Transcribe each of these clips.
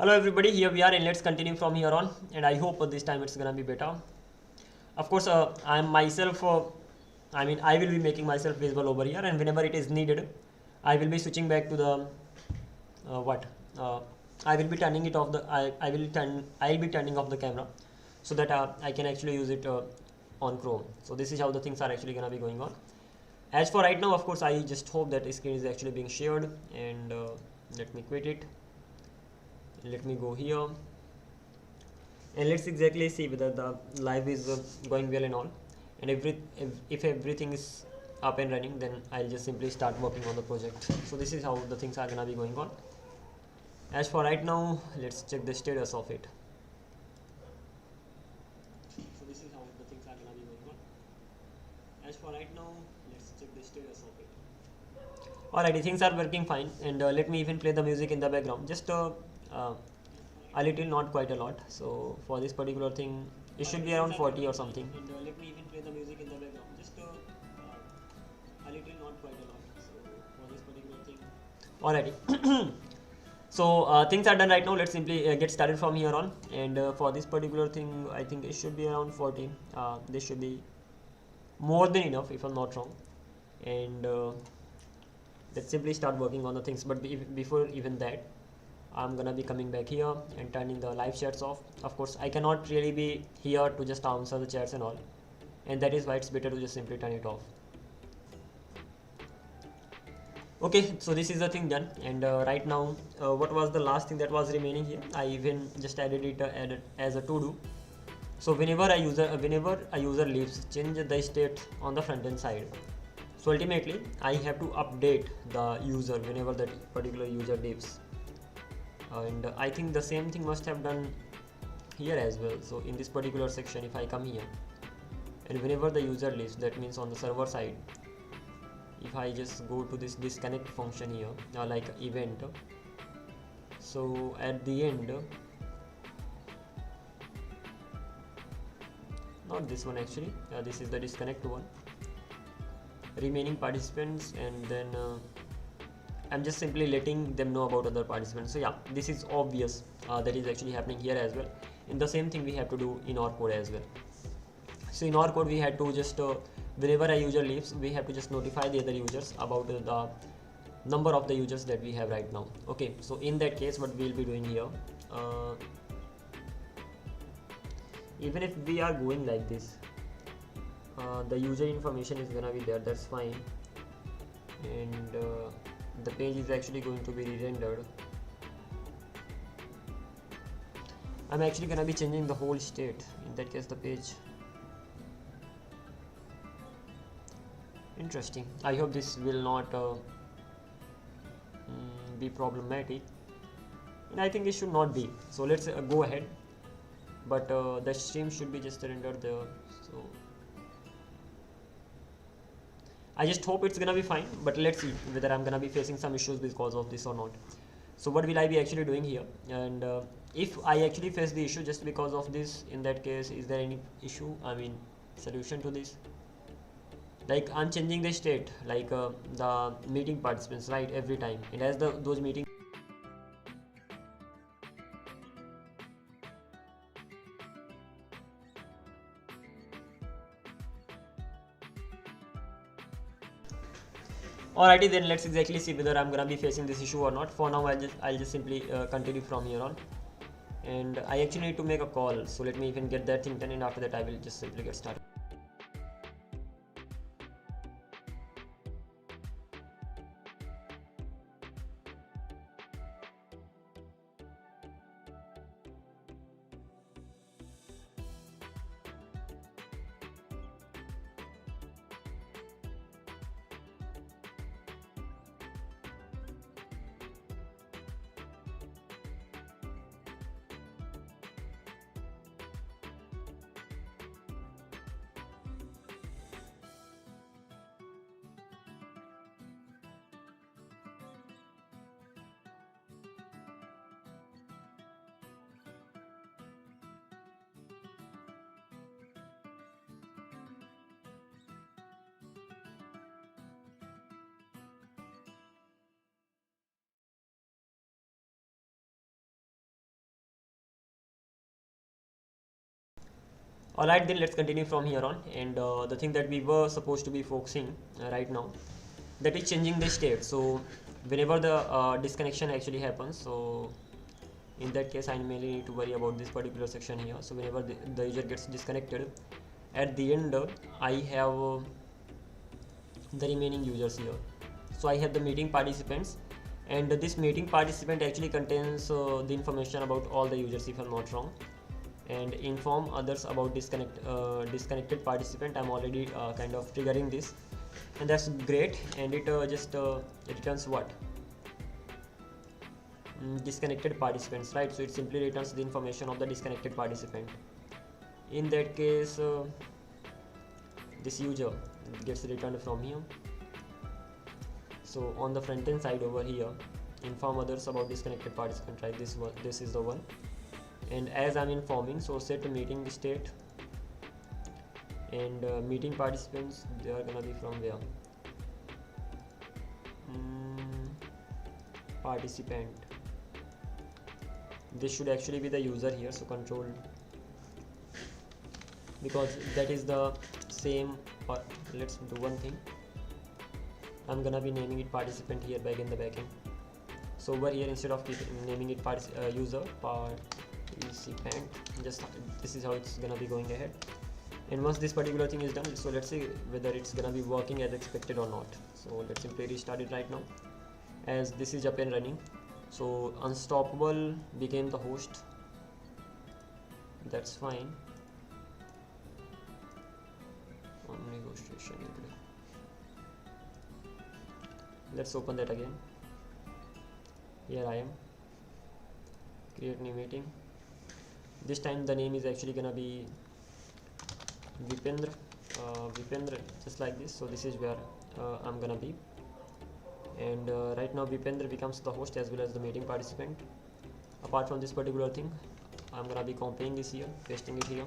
Hello everybody, here we are and let's continue from here on, and I hope this time it's gonna be better. Of course, I'm myself, I will be making myself visible over here, and whenever it is needed, I will be switching back to the what? I will be turning it off. I'll be turning off the camera so that I can actually use it on Chrome. So this is how the things are actually gonna be going on. As for right now, of course, I just hope that the screen is actually being shared, and let me quit it. Let me go here and let's exactly see whether the live is going well and all, and if everything is up and running, then I'll just simply start working on the project. So this is how the things are gonna be going on. As for right now, let's check the status of it. So this is how the things are gonna be going on. As for right now, let's check the status of it. Alrighty, things are working fine, and let me even play the music in the background, just a little, not quite a lot. So for this particular thing, it should be around 40 or something. And let me even play the music in the background, just a little, not quite a lot. So for this particular thing, alrighty. So things are done right now. Let's simply get started from here on. And for this particular thing, I think it should be around 40. This should be more than enough, if I'm not wrong. And let's simply start working on the things. But before even that, I'm gonna be coming back here and turning the live chats off. Of course, I cannot really be here to just answer the chats and all, and that is why it's better to just simply turn it off. Okay, so this is the thing done, and right now, what was the last thing that was remaining here? I even just added it as a to-do. So whenever a user leaves, change the state on the front end side. So ultimately, I have to update the user whenever that particular user leaves. And I think the same thing must have done here as well. So in this particular section, if I come here, and whenever the user leaves, that means on the server side, if I just go to this disconnect function here, like event, so at the end, not this one actually, this is the disconnect one, remaining participants, and then I'm just simply letting them know about other participants. So yeah, this is obvious that is actually happening here as well. And the same thing we have to do in our code as well. So in our code, we had to just whenever a user leaves, we have to just notify the other users about the number of the users that we have right now. Okay, so in that case, what we'll be doing here, even if we are going like this, the user information is gonna be there, that's fine, and the page is actually going to be re-rendered. I'm actually gonna be changing the whole state. In that case, the page. Interesting. I hope this will not be problematic, and I think it should not be. So let's go ahead. But the stream should be just rendered there. So I just hope it's gonna be fine, but let's see whether I'm gonna be facing some issues because of this or not. So what will I be actually doing here? And if I actually face the issue just because of this, in that case, is there any issue? I mean, solution to this? Like I'm changing the state, like the meeting participants, right, every time, and as those meetings. Alrighty, then let's exactly see whether I'm gonna be facing this issue or not. For now, I'll just simply continue from here on, and I actually need to make a call. So let me even get that thing done, and after that, I will just simply get started. Alright, then let's continue from here on. And the thing that we were supposed to be focusing right now, that is changing the state. So whenever the disconnection actually happens, so in that case I mainly need to worry about this particular section here. So whenever the user gets disconnected, at the end I have the remaining users here. So I have the meeting participants, and this meeting participant actually contains the information about all the users if I'm not wrong, and inform others about disconnected participant. I'm already kind of triggering this, and that's great. And it just returns what? Disconnected participants, right? So it simply returns the information of the disconnected participant. In that case this user gets returned from here. So on the front end side over here, inform others about disconnected participant, right? This is the one. And as I'm informing, so set meeting state, and meeting participants, they are gonna be from where? Participant, this should actually be the user here, so control, because that is the same. Let's do one thing, I'm gonna be naming it participant here back in the backend. So over here, instead of naming it user, participant, just this is how it's gonna be going ahead. And once this particular thing is done, so let's see whether it's gonna be working as expected or not. So let's simply restart it right now, as this is up and running. So Unstoppable became the host, that's fine. Negotiation, let's open that again. Here I am, create new meeting. This time the name is actually gonna be Vipendra, just like this. So this is where I'm gonna be, and right now Vipendra becomes the host as well as the meeting participant. Apart from this particular thing, I'm gonna be copying this here, pasting it here.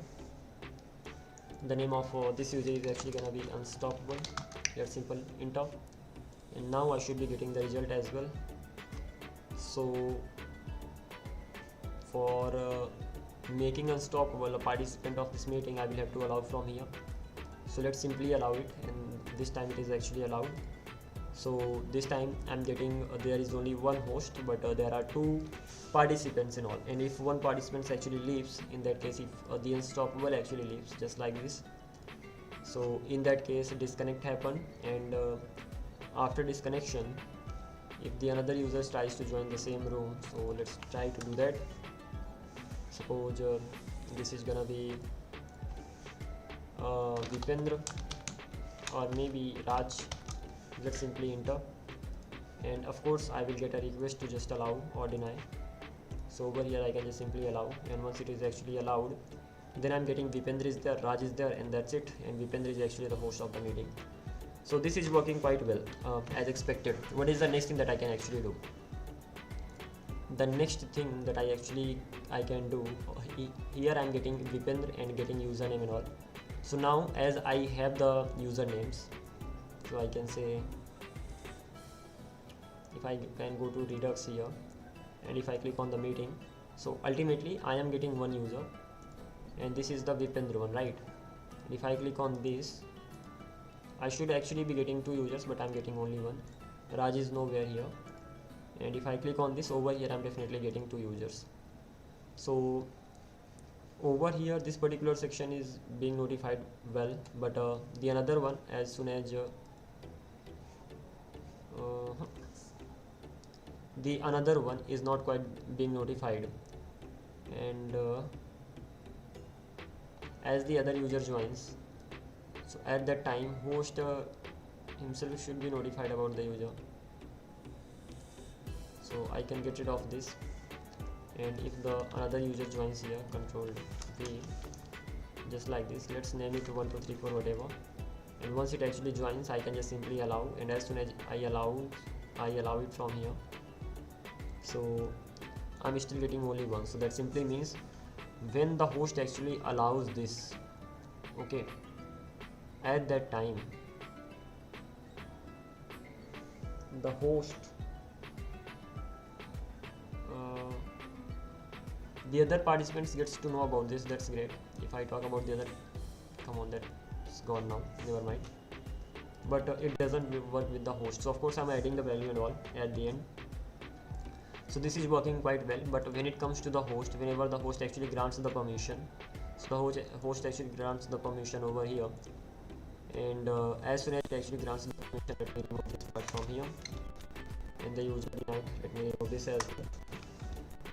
The name of this user is actually gonna be Unstoppable, that's simple, enter. And now I should be getting the result as well. So for making Unstoppable a participant of this meeting, I will have to allow from here. So let's simply allow it, and this time it is actually allowed. So this time I'm getting there is only one host, but there are two participants in all. And if one participant actually leaves, in that case, if the Unstoppable actually leaves, just like this, so in that case disconnect happen, and after disconnection, if the another user tries to join the same room, so let's try to do that. Suppose this is gonna be Vipendra or maybe Raj. Let's simply enter, and of course I will get a request to just allow or deny. So over here I can just simply allow, and once it is actually allowed, then I'm getting Vipendra is there, Raj is there, and that's it. And Vipendra is actually the host of the meeting. So this is working quite well as expected. What is the next thing that I can actually do? The next thing that I can do, here I'm getting Vipendra and getting username and all. So now as I have the usernames, so I can say, if I can go to Redux here, and if I click on the meeting, so ultimately I am getting one user, and this is the Vipendra one, right? And if I click on this, I should actually be getting two users, but I'm getting only one. Raj is nowhere here. And if I click on this over here, I'm definitely getting two users. So over here this particular section is being notified well, but the another one, as soon as the another one is not quite being notified, and as the other user joins, so at that time host himself should be notified about the user. So I can get rid of this, and if the another user joins here, control V, just like this. Let's name it 1 2 3 4 whatever, and once it actually joins, I can just simply allow, and as soon as I allow it from here, so I'm still getting only one. So that simply means when the host actually allows this, okay, at that time the host the other participants gets to know about this. That's great. If I talk about the other, come on, that's gone now, never mind. But it doesn't work with the host. So of course I'm adding the value and all at the end. So this is working quite well. But when it comes to the host, whenever the host actually grants the permission, so the host actually grants the permission over here, and as soon as it actually grants the permission, let me remove this part from here, and the user behind, let me remove this as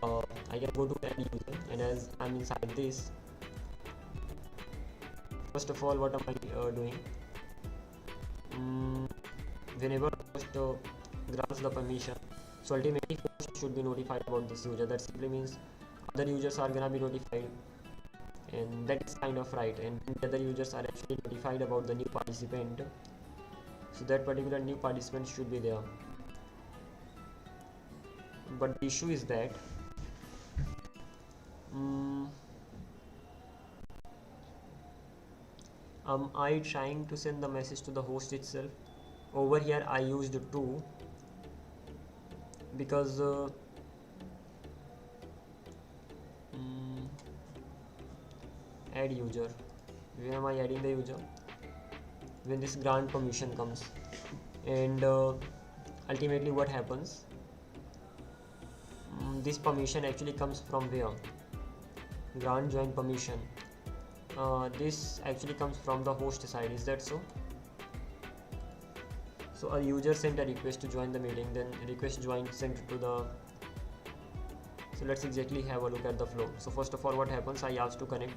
well. I can go to add user, and as I'm inside this, first of all, what am I doing? Whenever host grants the permission, so ultimately host should be notified about this user. That simply means other users are gonna be notified, and that is kind of right. And the other users are actually notified about the new participant, so that particular new participant should be there. But the issue is that am I trying to send the message to the host itself? Over here I used to, because add user. Where am I adding the user? When this grant permission comes, and ultimately what happens, this permission actually comes from where? Grant join permission. This actually comes from the host side. Is that so? So a user sent a request to join the meeting, then request join sent to the, so let's exactly have a look at the flow. So first of all, what happens, I ask to connect,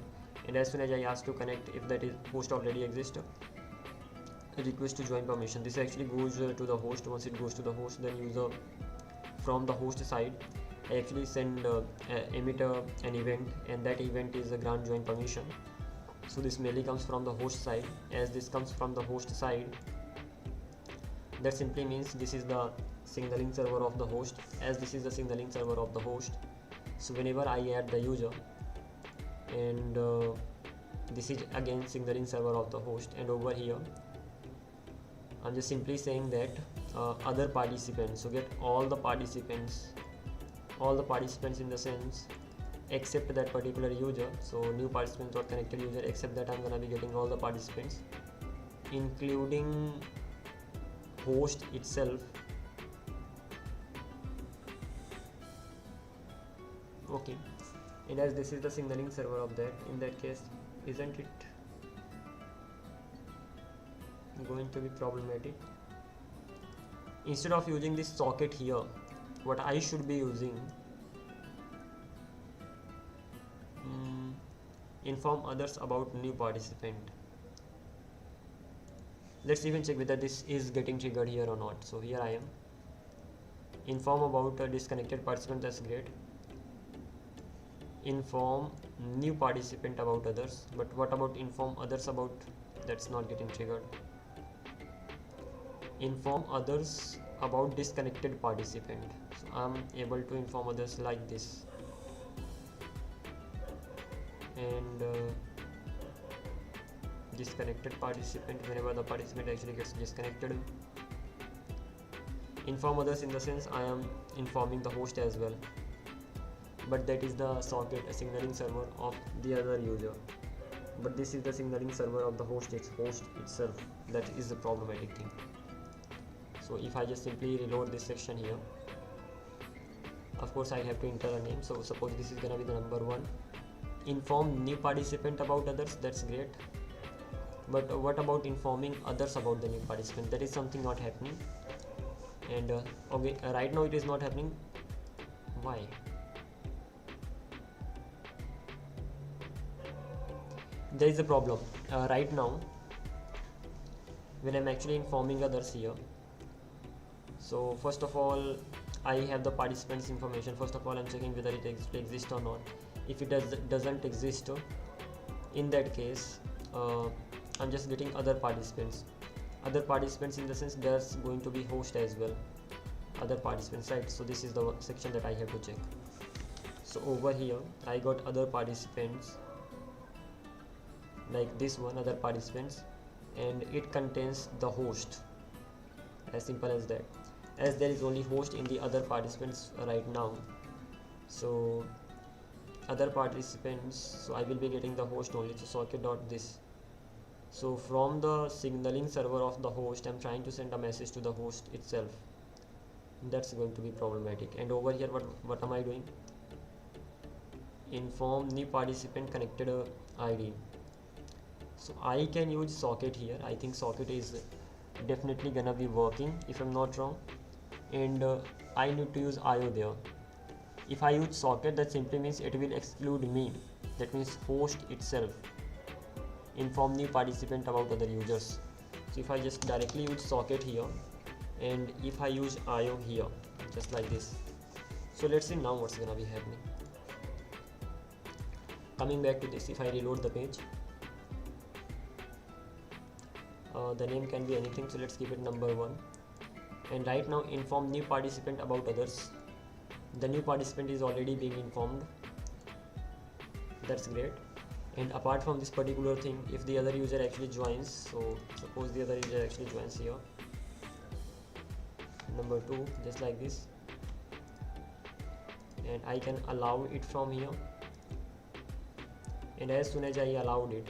and as soon as I ask to connect, if that is host already exists, a request to join permission, this actually goes to the host. Once it goes to the host, then user from the host side, I actually send emit an event, and that event is a grant join permission. So this mainly comes from the host side. As this comes from the host side, that simply means this is the signaling server of the host. As this is the signaling server of the host, so whenever I add the user, and this is again signaling server of the host, and over here I'm just simply saying that other participants, so get all the participants in the sense except that particular user. So new participant or connected user, except that I'm gonna be getting all the participants, including host itself. Okay, and as this is the signaling server of that, in that case, isn't it going to be problematic? Instead of using this socket here, what I should be using, inform others about new participant. Let's even check whether this is getting triggered here or not. So here I am, inform about a disconnected participant. That's great. Inform new participant about others, but what about inform others about? That's not getting triggered. Inform others about disconnected participant. So I'm able to inform others like this, and disconnected participant, whenever the participant actually gets disconnected, inform others in the sense I am informing the host as well, but that is the socket, a signaling server of the other user, but this is the signaling server of the host itself. That is the problematic thing. So if I just simply reload this section here, of course I have to enter a name. So suppose this is gonna be the number 1. Inform new participant about others. That's great, but what about informing others about the new participant? That is something not happening. And okay, right now it is not happening. Why? There is a problem right now when I'm actually informing others here. So first of all, I have the participants information. First of all, I'm checking whether it exists or not. If it doesn't exist, in that case I'm just getting other participants in the sense there's going to be host as well, other participants, right? So this is the section that I have to check. So over here I got other participants, like this one, other participants, and it contains the host, as simple as that. As there is only host in the other participants right now, so other participants, so I will be getting the host only, so socket dot this. So from the signaling server of the host, I'm trying to send a message to the host itself. That's going to be problematic. And over here, what am I doing? Inform new participant connected ID. So I can use socket here. I think socket is definitely gonna be working if I'm not wrong. And I need to use IO there. If I use socket, that simply means it will exclude me. That means host itself. Inform new participant about other users. So if I just directly use socket here, and if I use IO here, just like this. So let's see now what's gonna be happening. Coming back to this, if I reload the page, the name can be anything, so let's keep it number 1. And right now, inform new participant about others. The new participant is already being informed. That's great. And apart from this particular thing, if the other user actually joins, so suppose the other user actually joins here, number 2, just like this, and I can allow it from here. And as soon as I allowed it,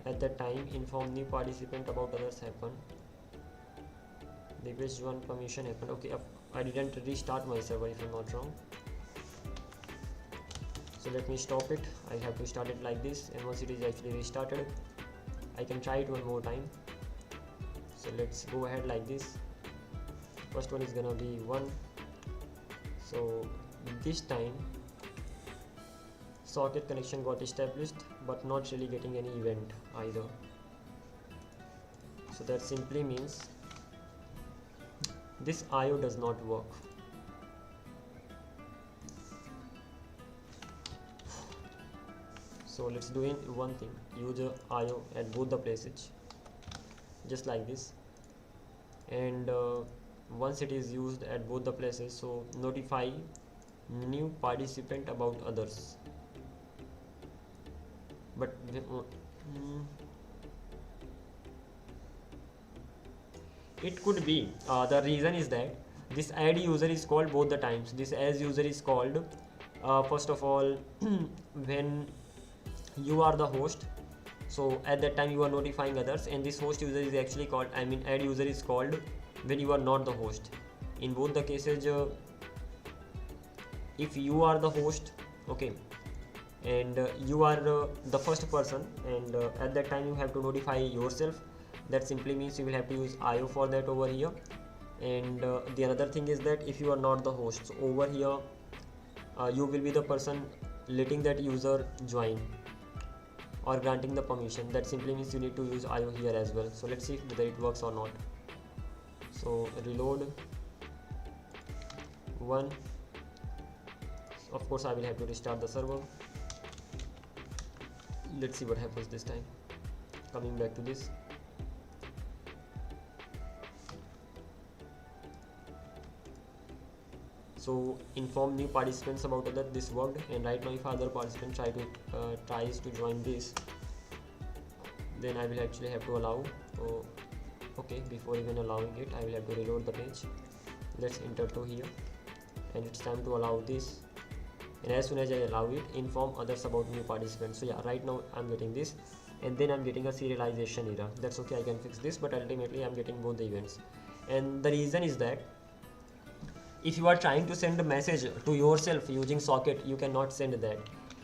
at that time, inform new participant about others happen. Request join permission happened. Okay, I didn't restart my server if I'm not wrong. So let me stop it. I have to start it like this, and once it is actually restarted, I can try it one more time. So let's go ahead like this. First one is gonna be 1. So this time socket connection got established, but not really getting any event either. So that simply means this IO does not work. So let's do one thing, use IO at both the places, just like this. And once it is used at both the places, so notify new participant about others. But it could be the reason is that this add user is called both the times. This as user is called first of all when you are the host, so at that time you are notifying others, and this host user is actually called, I mean add user is called when you are not the host. In both the cases, if you are the host, okay, and you are the first person, and at that time you have to notify yourself. That simply means you will have to use IO for that over here. And the another thing is that if you are not the host, so over here you will be the person letting that user join or granting the permission. That simply means you need to use IO here as well. So let's see whether it works or not. So reload 1. Of course I will have to restart the server. Let's see what happens this time. Coming back to this, so inform new participants about other, this worked. And right now if other participant tries to join this, then I will actually have to allow. So okay, before even allowing it, I will have to reload the page. Let's enter to here, and it's time to allow this. And as soon as I allow it, inform others about new participants. So yeah, right now I'm getting this, and then I'm getting a serialization error. That's okay, I can fix this, but ultimately I'm getting both the events. And the reason is that if you are trying to send a message to yourself using socket, you cannot send that.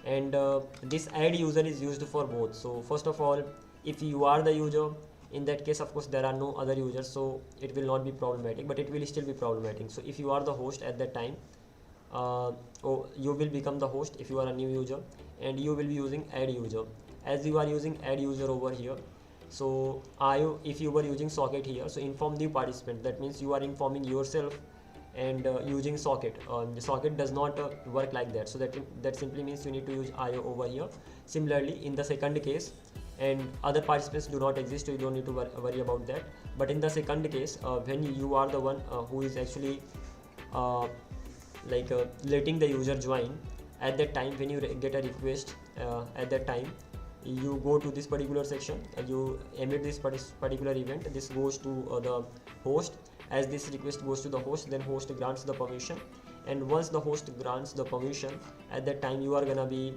And this add user is used for both. So first of all, if you are the user, in that case of course there are no other users, so it will not be problematic, but it will still be problematic. So if you are the host at that time, you will become the host if you are a new user, and you will be using add user. As you are using add user over here, so if you were using socket here, so inform new participant, that means you are informing yourself and using socket. The socket does not work like that, so that simply means you need to use IO over here. Similarly in the second case, and other participants do not exist, so you don't need to worry about that. But in the second case, when you are the one who is actually letting the user join, at that time when you get a request, at that time you go to this particular section, you emit this particular event. This goes to the host. As this request goes to the host, then host grants the permission, and once the host grants the permission, at that time you are gonna be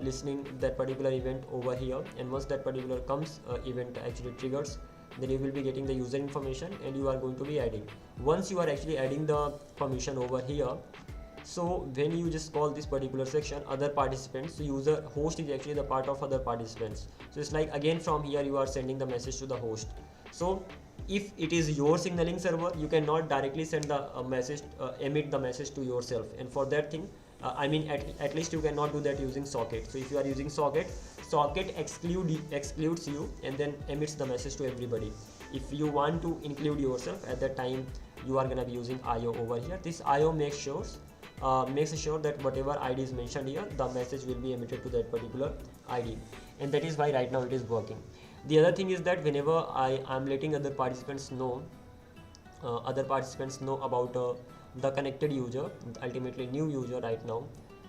listening that particular event over here, and once that particular event actually triggers, then you will be getting the user information and you are going to be adding. Once you are actually adding the permission over here, so when you just call this particular section other participants, so user host is actually the part of other participants, so it's like again from here you are sending the message to the host. So if it is your signaling server, you cannot directly send the message, emit the message to yourself, and for that thing I mean at least you cannot do that using socket. So if you are using socket excludes you and then emits the message to everybody. If you want to include yourself, at that time you are gonna be using IO over here. This IO makes sure that whatever ID is mentioned here, the message will be emitted to that particular ID, and that is why right now it is working. The other thing is that whenever I am letting other participants know about the connected user, ultimately new user right now,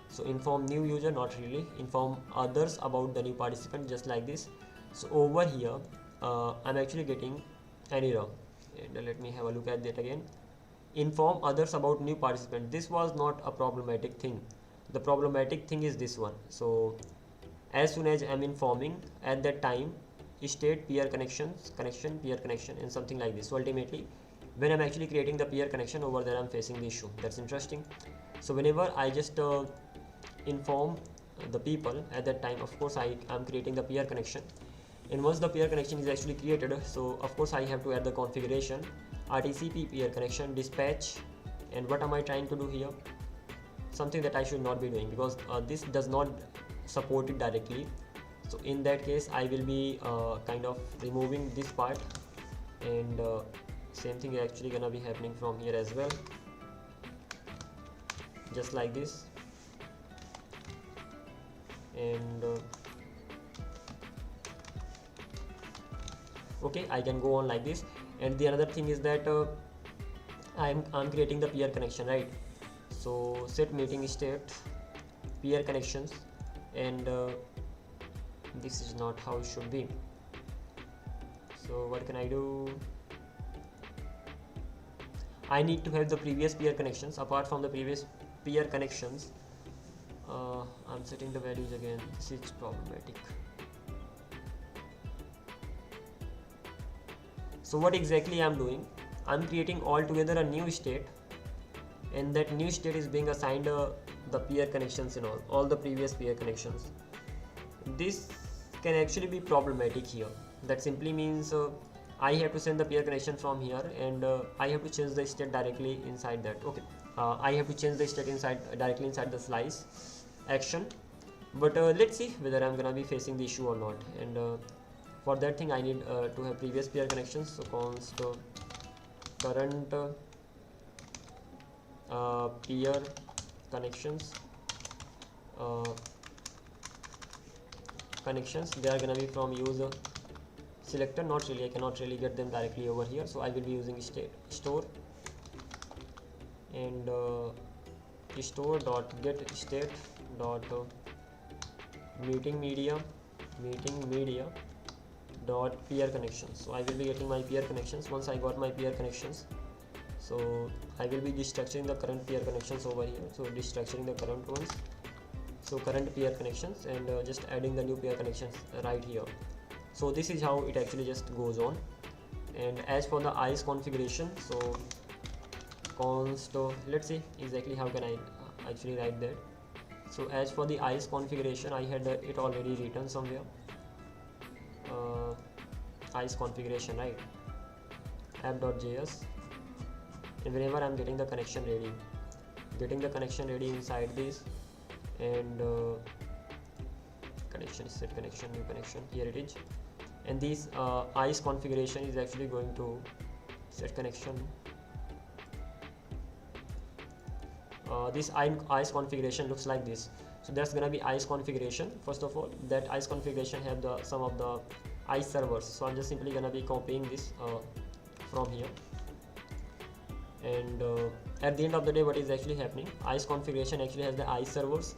so inform new user, not really inform others about the new participant, just like this. So over here I'm actually getting an error, and let me have a look at that again. Inform others about new participant. This was not a problematic thing. The problematic thing is this one. So as soon as I'm informing, at that time state peer connection, and something like this. So ultimately when I'm actually creating the peer connection, over there I'm facing the issue. That's interesting. So whenever I just inform the people, at that time of course I am creating the peer connection, and once the peer connection is actually created, so of course I have to add the configuration RTCP peer connection dispatch. And what am I trying to do here? Something that I should not be doing, because this does not support it directly. So in that case I will be kind of removing this part, and same thing is actually gonna be happening from here as well, just like this. And okay, I can go on like this. And the another thing is that I'm creating the peer connection, right? So set meeting state peer connections, and this is not how it should be. So what can I do? I need to have the previous peer connections. Apart from the previous peer connections, I'm setting the values again. This is problematic. So what exactly I'm doing? I'm creating altogether a new state, and that new state is being assigned the peer connections and all the previous peer connections. This can actually be problematic here. That simply means I have to send the peer connection from here, and I have to change the state directly inside that. Okay, I have to change the state directly inside the slice action, but let's see whether I'm gonna be facing the issue or not. And for that thing I need to have previous peer connections. So const current peer connections they are gonna be from user selector. Not really, I cannot really get them directly over here, so I will be using store and store dot get state dot meeting media dot peer connections. So I will be getting my peer connections. Once I got my peer connections, so I will be destructuring the current peer connections over here. So destructuring the current ones, so current peer connections, and just adding the new peer connections right here. So this is how it actually just goes on. And as for the ICE configuration, so const let's see exactly how can I actually write that. So as for the ICE configuration, I had it already written somewhere. ICE configuration, right? app.js, and whenever I'm getting the connection ready inside this, and connection set connection, new connection, here it is. And this ICE configuration is actually going to set connection. This ICE configuration looks like this. So that's gonna be ICE configuration. First of all, that ICE configuration have some of the ICE servers. So I'm just simply gonna be copying this from here. And at the end of the day, what is actually happening? ICE configuration actually has the ICE servers,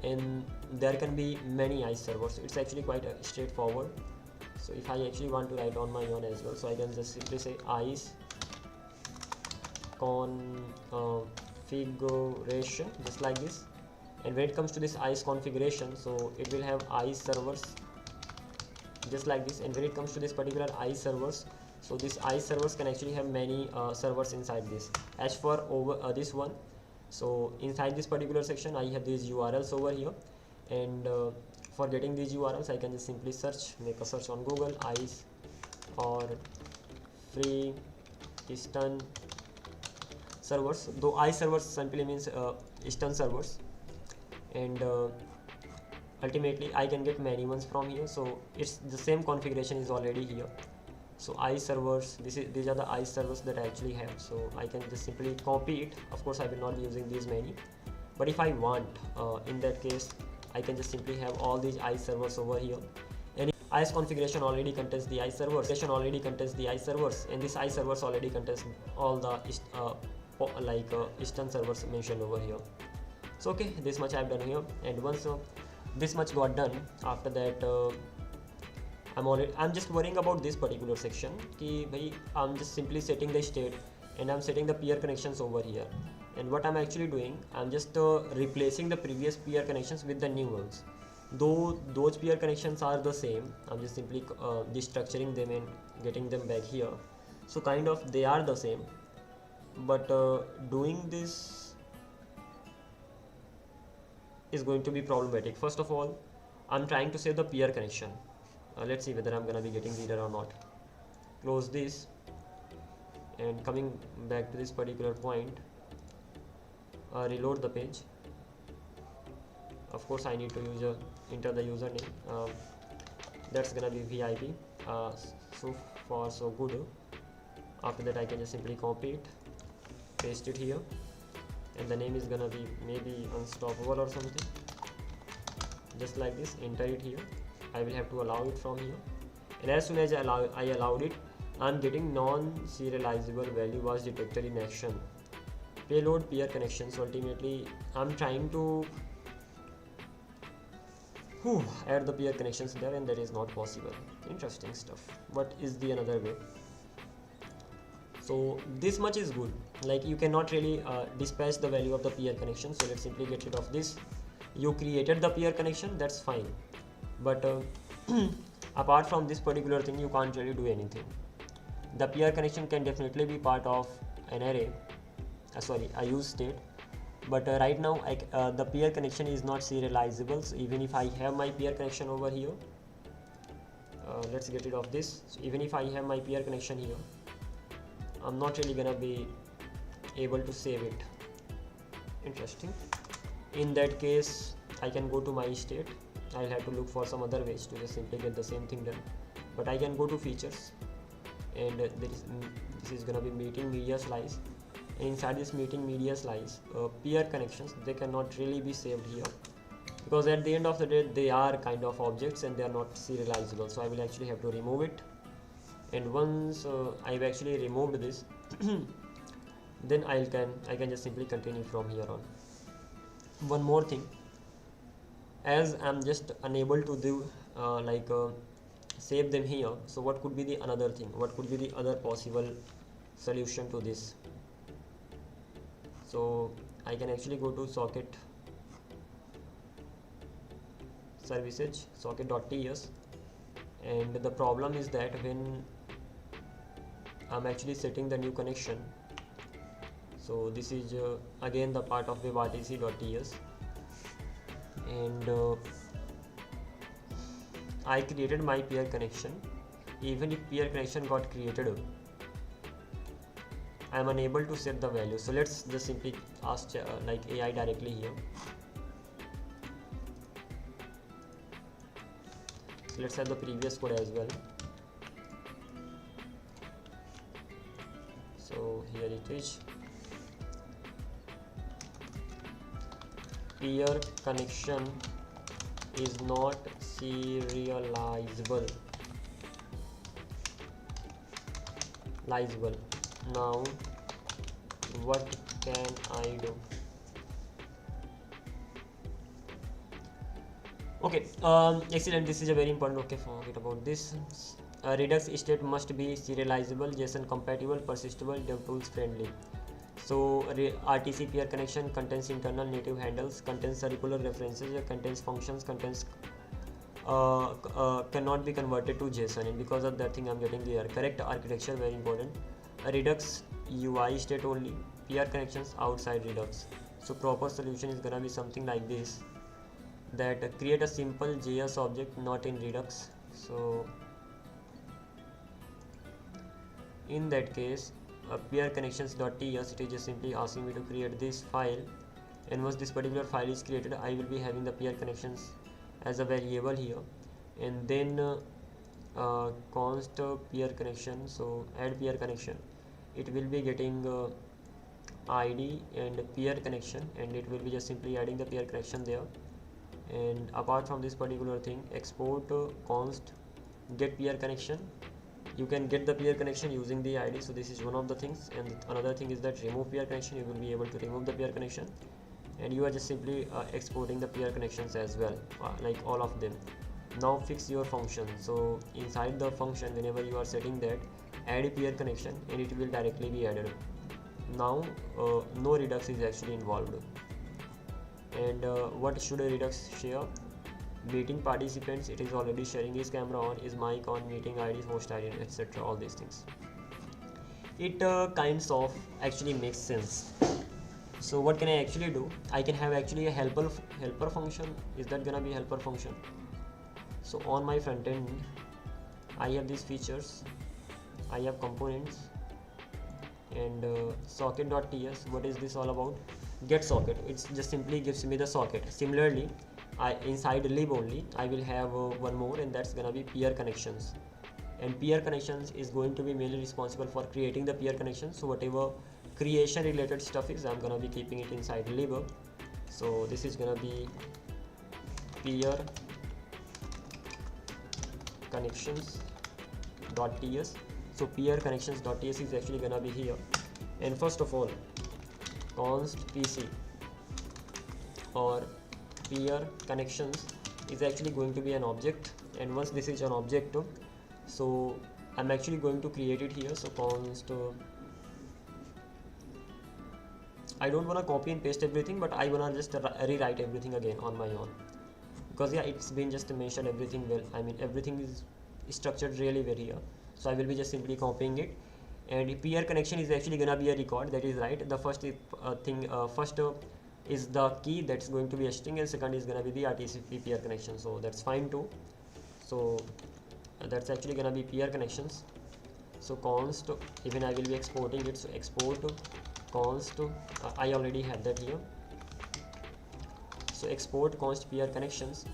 and there can be many ICE servers. So it's actually quite straightforward. So if I actually want to write on my own as well, so I can just simply say ICE configuration configuration, just like this. And when it comes to this ICE configuration, so it will have ICE servers, just like this. And when it comes to this particular ICE servers, so this ICE servers can actually have many servers inside this. As for over this one, so inside this particular section I have these URLs over here, and for getting these URLs I can just simply search, make a search on Google, ICE or free Eastern servers. Though ICE servers simply means Eastern servers, and ultimately I can get many ones from here. So it's the same configuration is already here. So ICE servers, these are the ICE servers that I actually have. So I can just simply copy it. Of course I will not be using these many, but if I want, in that case I can just simply have all these ICE servers over here. And ICE configuration already contains the ICE servers, and this ICE servers already contains all the Eastern servers mentioned over here. So okay, this much I have done here, and once this much got done, after that I'm just worrying about this particular section ki bhai, I'm just simply setting the state and I'm setting the peer connections over here. And what I'm actually doing, I'm just replacing the previous peer connections with the new ones. Though those peer connections are the same, I'm just simply destructuring them and getting them back here. So kind of they are the same, but doing this is going to be problematic. First of all, I'm trying to save the peer connection. Let's see whether I'm gonna be getting the error or not. Close this, and coming back to this particular point, reload the page. Of course I need to enter the username. That's gonna be VIP. So far so good. After that I can just simply copy it, paste it here, and the name is gonna be maybe unstoppable or something, just like this. Enter it here. I will have to allow it from here, and as soon as I allowed it, I'm getting non-serializable value was detected in action. Payload peer connection. So ultimately I'm trying to add the peer connections there, and that is not possible. Interesting stuff. What is the another way? So this much is good. Like you cannot really dispatch the value of the peer connection. So let's simply get rid of this. You created the peer connection, that's fine, but apart from this particular thing you can't really do anything. The peer connection can definitely be part of an array, a use state, but right now the peer connection is not serializable. So even if I have my peer connection over here, let's get rid of this. So even if I have my peer connection here, I'm not really gonna be able to save it. Interesting. In that case I can go to my state. I'll have to look for some other ways to just simply get the same thing done, but I can go to features, and this is gonna be meeting media slice, and inside this meeting media slice, peer connections, they cannot really be saved here, because at the end of the day they are kind of objects and they are not serializable. So I will actually have to remove it, and once I've actually removed this then I can just simply continue from here on. One more thing, as I'm just unable to do save them here, so what could be the another thing, what could be the other possible solution to this? So I can actually go to socket services, socket.ts, and the problem is that when I'm actually setting the new connection, so this is again the part of WebRTC.ts, and I created my peer connection. Even if peer connection got created, I am unable to set the value. So let's just simply ask AI directly here. So let's have the previous code as well. So here it is. Peer connection is not serializable. Now what can I do? Okay, excellent. This is a very important. Okay, forget about this. Redux state must be serializable, JSON compatible, persistible, DevTools friendly. So RTC peer connection contains internal native handles, contains circular references, contains functions, contains cannot be converted to JSON, and because of that thing I'm getting the error. Correct architecture, very important. A Redux UI state only, peer connections outside Redux. So proper solution is gonna be something like this, that create a simple JS object not in Redux. So in that case, peer connections.ts, it is just simply asking me to create this file, and once this particular file is created, I will be having the peer connections as a variable here, and then const peer connection. So add peer connection, it will be getting ID and peer connection, and it will be just simply adding the peer connection there. And apart from this particular thing, export const get peer connection. You can get the peer connection using the ID, so this is one of the things. And another thing is that remove peer connection, you will be able to remove the peer connection, and you are just simply exporting the peer connections as well, like all of them. Now fix your function. So inside the function, whenever you are setting that, add a peer connection, and it will directly be added. Now no Redux is actually involved. And what should a Redux share? Meeting participants, it is already sharing his camera on, his mic on, meeting ID, host ID, etc. all these things. It kinds of actually makes sense. So what can I actually do? I can have actually a helper function. Is that gonna be helper function? So on my front end, I have these features, I have components, and socket.ts. What is this all about? Get socket, it just simply gives me the socket. Similarly, inside lib only, I will have one more, and that's gonna be peer connections. And peer connections is going to be mainly responsible for creating the peer connections. So whatever creation related stuff is, I'm gonna be keeping it inside lib. So this is gonna be peer connections.ts. So peer connections.ts is actually gonna be here. And first of all, const pc or peer connections is actually going to be an object, and once this is an object, so I'm actually going to create it here. So const, I don't want to copy and paste everything, but I want to just rewrite everything again on my own, because yeah, it's been just mentioned everything well. I mean, everything is structured really well here, so I will be just simply copying it. And peer connection is actually gonna be a record, that is right. The first first is the key that's going to be a string, and second is gonna be the RTCP peer connection, so that's fine too. So that's actually gonna be peer connections. So const, even I will be exporting it, so export const, I already have that here. So export const peer connections,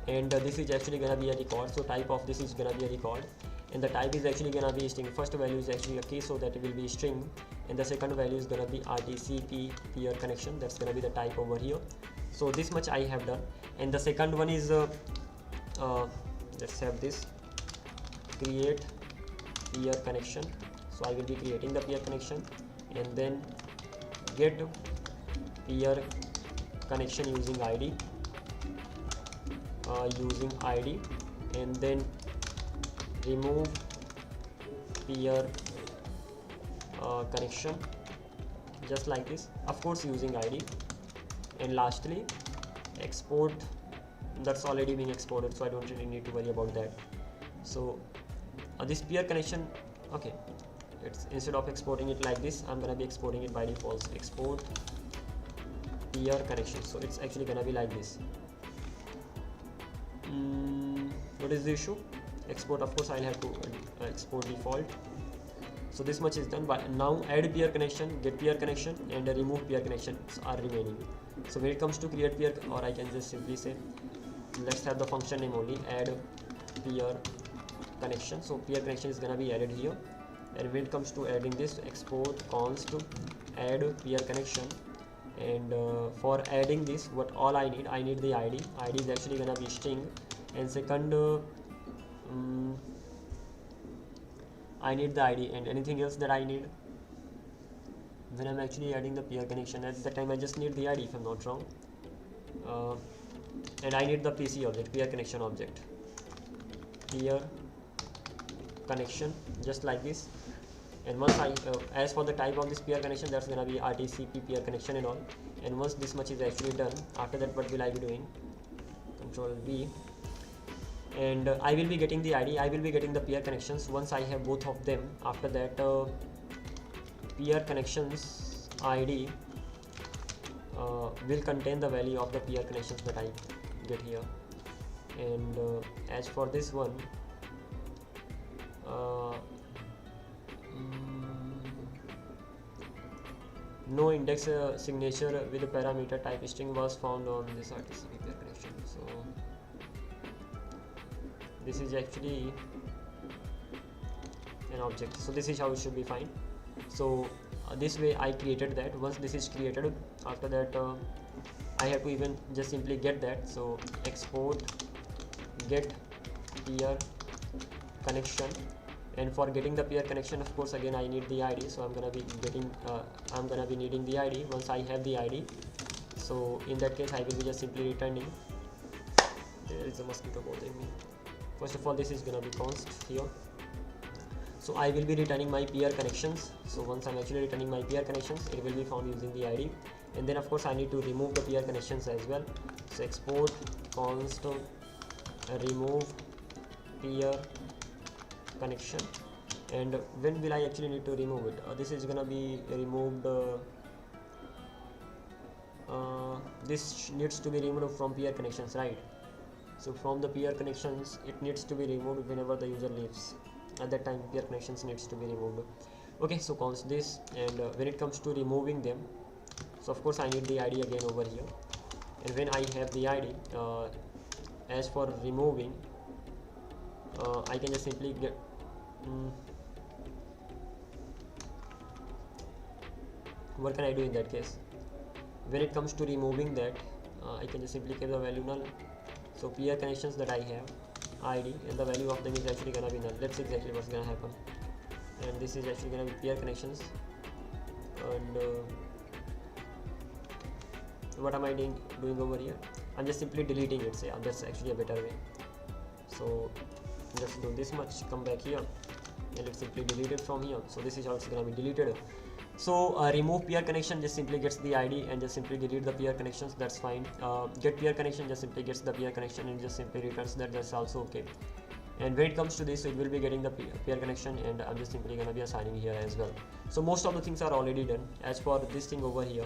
and this is actually gonna be a record. So type of this is gonna be a record, and the type is actually gonna be string. First value is actually a key, so that it will be string, and the second value is gonna be RTCP peer connection. That's gonna be the type over here. So this much I have done. And the second one is let's have this create peer connection. So I will be creating the peer connection, and then get peer connection using ID, and then remove peer connection, just like this, of course using ID. And lastly, export. That's already being exported, so I don't really need to worry about that. So this peer connection, okay, it's instead of exporting it like this, I'm gonna be exporting it by default. Export peer connection, so it's actually gonna be like this. What is the issue? Export, of course I'll have to export default. So this much is done. But now add peer connection, get peer connection, and remove peer connections are remaining. So when it comes to create peer, or I can just simply say, let's have the function name only, add peer connection. So peer connection is gonna be added here. And when it comes to adding this, export const add peer connection. And for adding this, what all I need the ID. ID is actually gonna be string, and second I need the ID, and anything else that I need when I'm actually adding the peer connection. At that time I just need the ID if I'm not wrong, and I need the PC object, peer connection object, peer connection, just like this. And once I as for the type of this peer connection, that's gonna be RTCP peer connection and all. And once this much is actually done, after that what will I be doing? Control V, and I will be getting the ID, I will be getting the peer connections. Once I have both of them, after that peer connections ID will contain the value of the peer connections that I get here. And as for this one, no index signature with a parameter type string was found on this RTCP peer connection. So this is actually an object, so this is how it should be fine. So this way I created that. Once this is created, after that I have to even just simply get that. So export get peer connection, and for getting the peer connection, of course, again I need the ID. So I'm gonna be needing the ID. Once I have the ID, so in that case I will be just simply returning. There is a mosquito bothering me. First of all, this is gonna be const here. So I will be returning my peer connections. So once I'm actually returning my peer connections, it will be found using the ID. And then of course I need to remove the peer connections as well. So export const remove peer connection. And when will I actually need to remove it? This is gonna be removed. This needs to be removed from peer connections, right? So from the peer connections, it needs to be removed whenever the user leaves. At that time, peer connections needs to be removed. Okay, so const this, and when it comes to removing them, so of course I need the ID again over here. And when I have the ID, as for removing, I can just simply get what can I do in that case? When it comes to removing that, I can just simply keep the value null. So peer connections that I have ID, and the value of them is actually gonna be null. That's exactly what's gonna happen. And this is actually gonna be peer connections. And what am I doing over here? I'm just simply deleting it. Say that's actually a better way. So let's do this much. Come back here, and let's simply delete it from here. So this is how it's gonna be deleted. So remove peer connection just simply gets the ID and just simply delete the peer connections. That's fine. Get peer connection just simply gets the peer connection and just simply returns that. That's also okay. And when it comes to this, it will be getting the peer connection, and I'm just simply gonna be assigning here as well. So most of the things are already done. As for this thing over here,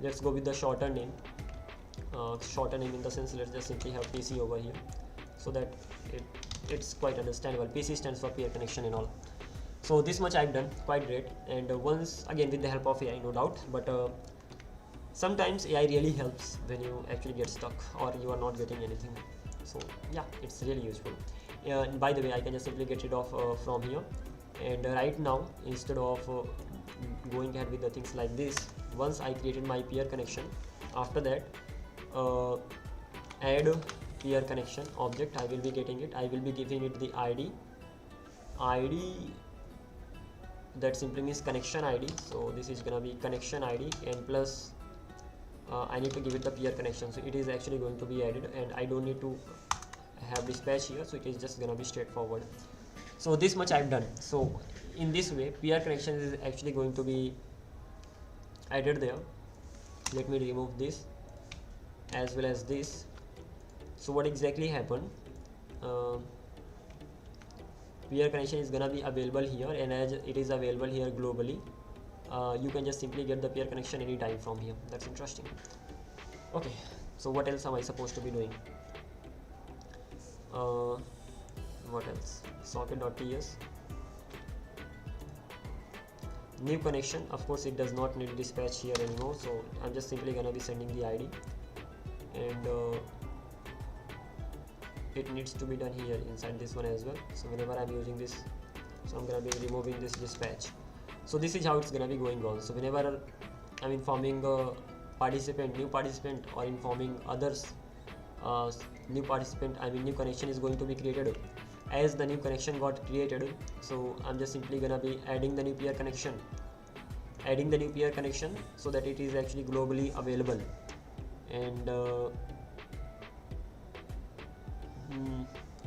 let's go with the shorter name. Shorter name in the sense, let's just simply have PC over here, so that it's quite understandable. PC stands for peer connection and all. So this much I've done, quite great. And once again with the help of AI, no doubt, but sometimes AI really helps when you actually get stuck or you are not getting anything. So yeah, it's really useful. And by the way, I can just simply get it off from here. And right now, instead of going ahead with the things like this, once I created my peer connection, after that add peer connection object, I will be getting it. I will be giving it the ID that simply means connection ID. So this is gonna be connection ID, and plus I need to give it the peer connection. So it is actually going to be added, and I don't need to have dispatch here, so it is just gonna be straightforward. So this much I've done. So in this way, peer connection is actually going to be added there. Let me remove this as well as this. So what exactly happened? Peer connection is gonna be available here, and as it is available here globally, you can just simply get the peer connection anytime from here. That's interesting. Okay, so what else am I supposed to be doing? What else? Socket.ts, new connection. Of course, it does not need dispatch here anymore, so I'm just simply gonna be sending the ID, and it needs to be done here inside this one as well. So whenever I'm using this, so I'm gonna be removing this dispatch. So this is how it's gonna be going on. So whenever I'm informing a participant, new participant, or informing others, new participant, new connection is going to be created. As the new connection got created, so I'm just simply gonna be adding the new peer connection, so that it is actually globally available. And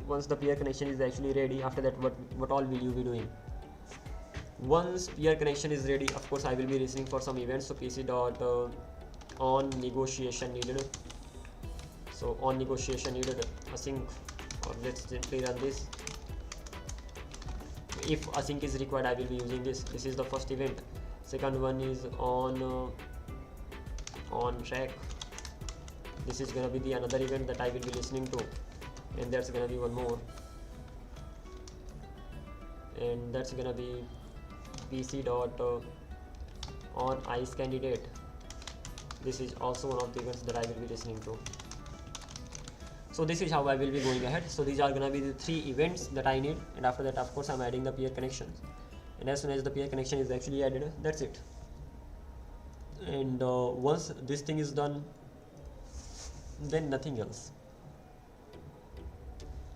once the peer connection is actually ready, after that what all will you be doing? Once peer connection is ready, of course I will be listening for some events. So pc dot on negotiation needed. So on negotiation needed async, or let's simply run this. If async is required, I will be using this. This is the first event. Second one is on track. This is gonna be the another event that I will be listening to, and that's gonna be one more, and that's gonna be pc dot on ice candidate. This is also one of the events that I will be listening to. So this is how I will be going ahead. So these are gonna be the 3 events that I need, and after that, of course, I'm adding the peer connections, and as soon as the peer connection is actually added, that's it. And once this thing is done, then nothing else.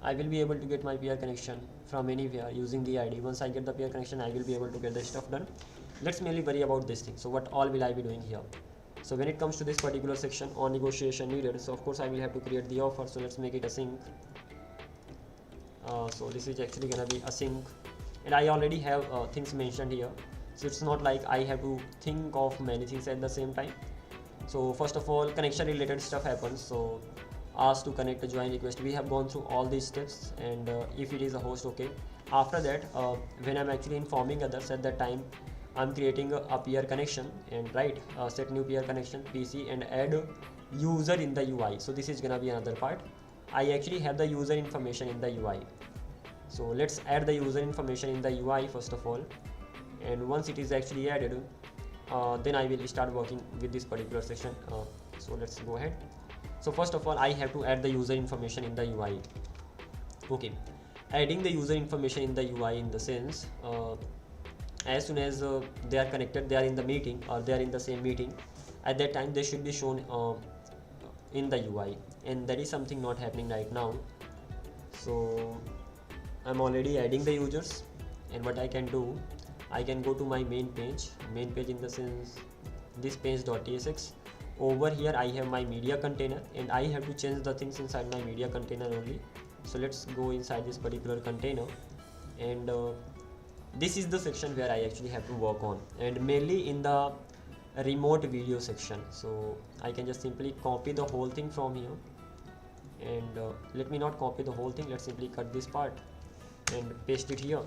I will be able to get my peer connection from anywhere using the ID. Once I get the peer connection, I will be able to get the stuff done. Let's mainly worry about this thing. So what all will I be doing here? So when it comes to this particular section on negotiation needed, so of course I will have to create the offer. So let's make it async. So this is actually gonna be async, and I already have things mentioned here. So it's not like I have to think of many things at the same time. So first of all, connection related stuff happens. So ask to connect a join request. We have gone through all these steps, and if it is a host, okay. After that, when I'm actually informing others, at that time I'm creating a peer connection, and set new peer connection PC and add user in the UI. So this is gonna be another part. I actually have the user information in the UI. So let's add the user information in the UI first of all, and once it is actually added, then I will start working with this particular section. So let's go ahead. So first of all, I have to add the user information in the UI. Okay, adding the user information in the UI in the sense, as soon as they are connected, they are in the meeting, or they are in the same meeting, at that time they should be shown in the UI, and that is something not happening right now. So I'm already adding the users, and what I can do, I can go to my main page in the sense this page.tsx. Over here I have my media container, and I have to change the things inside my media container only. So let's go inside this particular container, and this is the section where I actually have to work on, and mainly in the remote video section. So I can just simply copy the whole thing from here, and let me not copy the whole thing, let's simply cut this part and paste it here.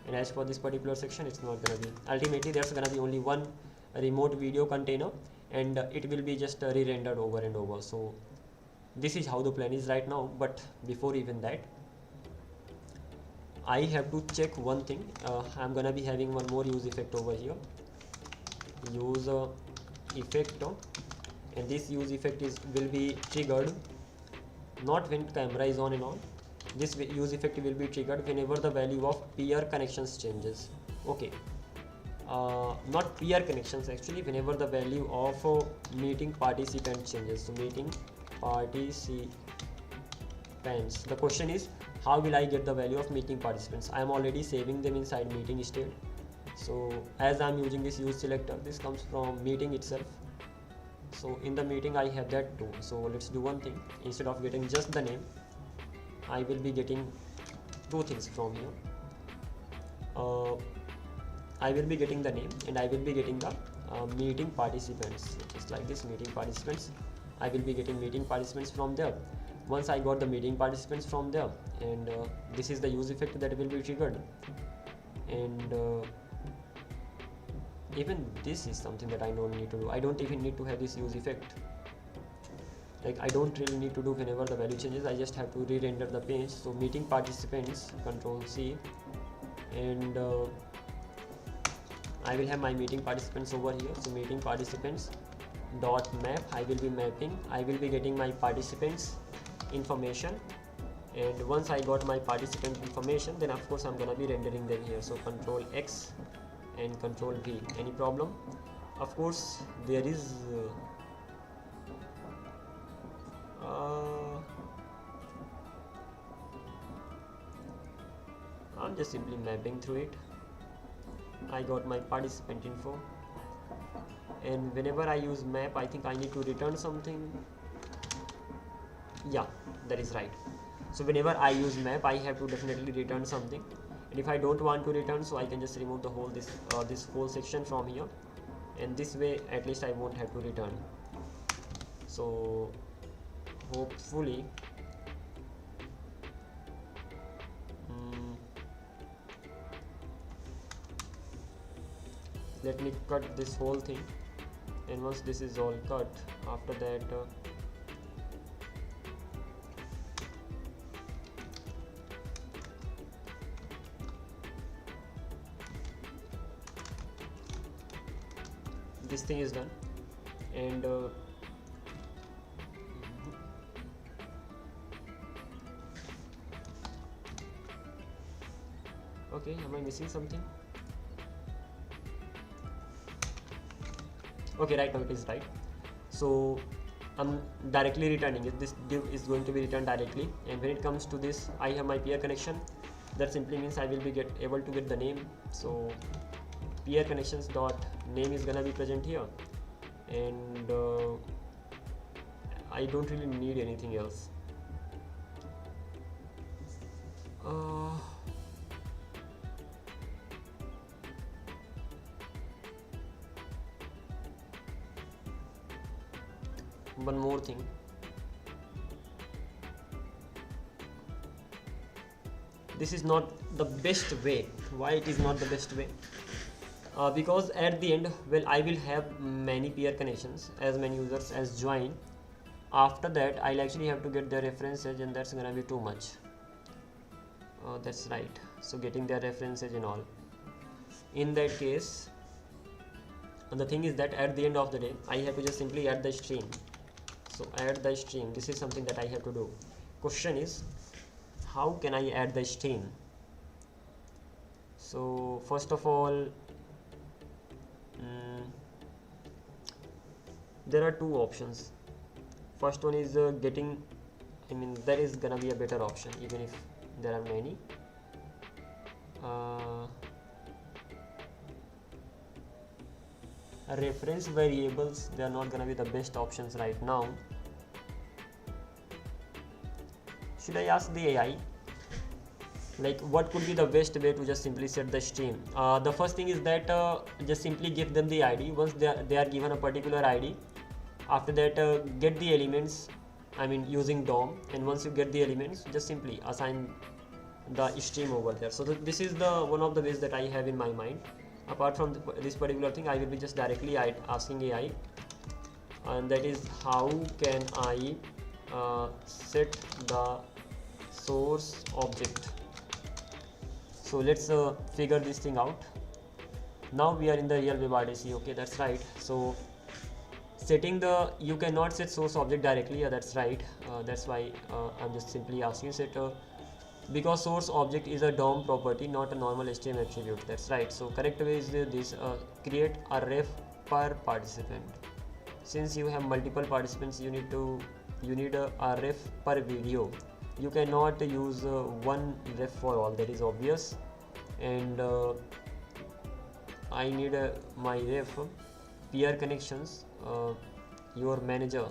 And as for this particular section, it's not gonna be, ultimately there's gonna be only one remote video container, and it will be just re-rendered over and over. So this is how the plan is right now. But before even that, I have to check one thing. I'm gonna be having one more use effect over here, use effect, and this use effect will be triggered not when camera is on and on. This use effect will be triggered whenever the value of peer connections changes. Okay, not peer connections, actually whenever the value of meeting participant changes. So meeting participants, the question is, how will I get the value of meeting participants? I am already saving them inside meeting state. So as I am using this use selector, this comes from meeting itself. So in the meeting I have that too. So let's do one thing. Instead of getting just the name, I will be getting 2 things from here. I will be getting the name, and I will be getting the meeting participants, just like this, meeting participants. I will be getting meeting participants from there. Once I got the meeting participants from there, and this is the use effect that will be triggered, and even this is something that I don't need to do. I don't even need to have this use effect. Like, I don't really need to do whenever the value changes. I just have to re-render the page. So meeting participants, Control C, and I will have my meeting participants over here. So meeting participants dot map, I will be mapping, I will be getting my participants information, and once I got my participant information, then of course I'm gonna be rendering them here. So Control X and Control V. Any problem? Of course there is I'm just simply mapping through it. I got my participant info, and whenever I use map, I think I need to return something. Yeah, that is right. So whenever I use map, I have to definitely return something, And if I don't want to return, so I can just remove the whole this whole section from here, and this way at least I won't have to return. So hopefully let me cut this whole thing, and once this is all cut, after that this thing is done. And okay, am I missing something? Okay, right now it is right. So I'm directly returning it. This div is going to be returned directly, and when it comes to this, I have my peer connection. That simply means I will be able to get the name. So peer connections dot name is gonna be present here, and I don't really need anything else. One more thing. This is not the best way. Why it is not the best way? Because at the end, well, I will have many peer connections, as many users as join. After that, I'll actually have to get their references, and that's gonna be too much. That's right. So getting their references and all. In that case, and the thing is that at the end of the day, I have to just simply add the stream. So add the stream. This is something that I have to do. Question is, how can I add the stream? So first of all, there are two options. First one is getting, there is gonna be a better option, even if there are many. Reference variables, they are not gonna be the best options right now. Should I ask the AI, like what could be the best way to just simply set the stream? The first thing is that just simply give them the ID. Once they are given a particular ID, after that get the elements, using DOM, and once you get the elements, just simply assign the stream over there. So this is the one of the ways that I have in my mind. Apart from this particular thing, I will be just directly asking AI, and that is, how can I set the source object? So let's figure this thing out. Now we are in the real WebRTC. Okay, that's right. So setting the, you cannot set source object directly. Yeah, that's right. That's why I'm just simply asking set because source object is a DOM property, not a normal HTML attribute. That's right. So correct way is this, create a ref per participant. Since you have multiple participants, you need a ref per video. You cannot use one ref for all, that is obvious. And I need my ref peer connections, your manager.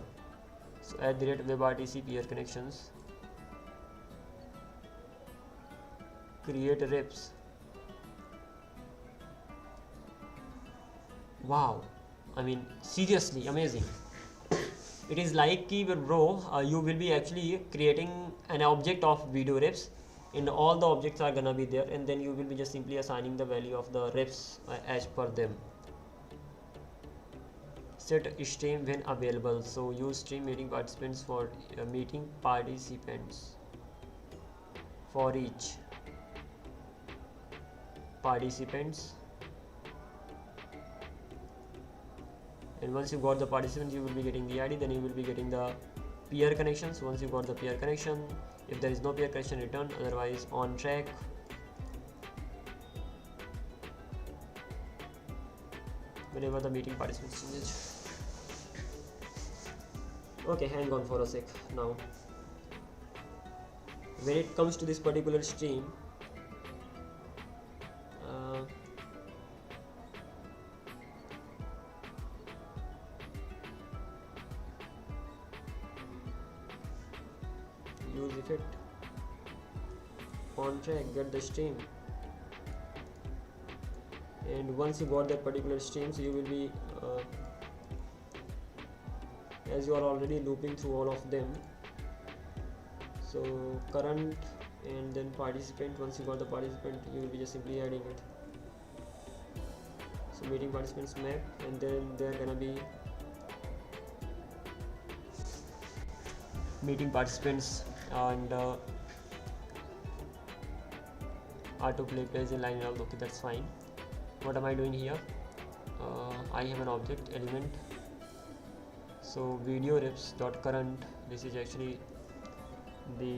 So @WebRTC peer connections, create refs. Wow, seriously amazing. It is like, bro, you will be actually creating an object of video refs, and all the objects are gonna be there, and then you will be just simply assigning the value of the refs as per them. Set stream when available. So use stream meeting participants for meeting participants for each participants. And once you got the participants, you will be getting the ID, then you will be getting the peer connections. Once you got the peer connection, if there is no peer connection, return, otherwise on track. Whenever the meeting participants changes. Okay, hang on for a sec. Now when it comes to this particular stream, use effect on track, get the stream. and once you got that particular stream, so you will be as you are already looping through all of them, so current and then participant. Once you got the participant, you will be just simply adding it. So meeting participants map, and then they're gonna be meeting participants and autoplay plays in line and all. Okay, that's fine. What am I doing here? I have an object element, so video refs dot current. This is actually the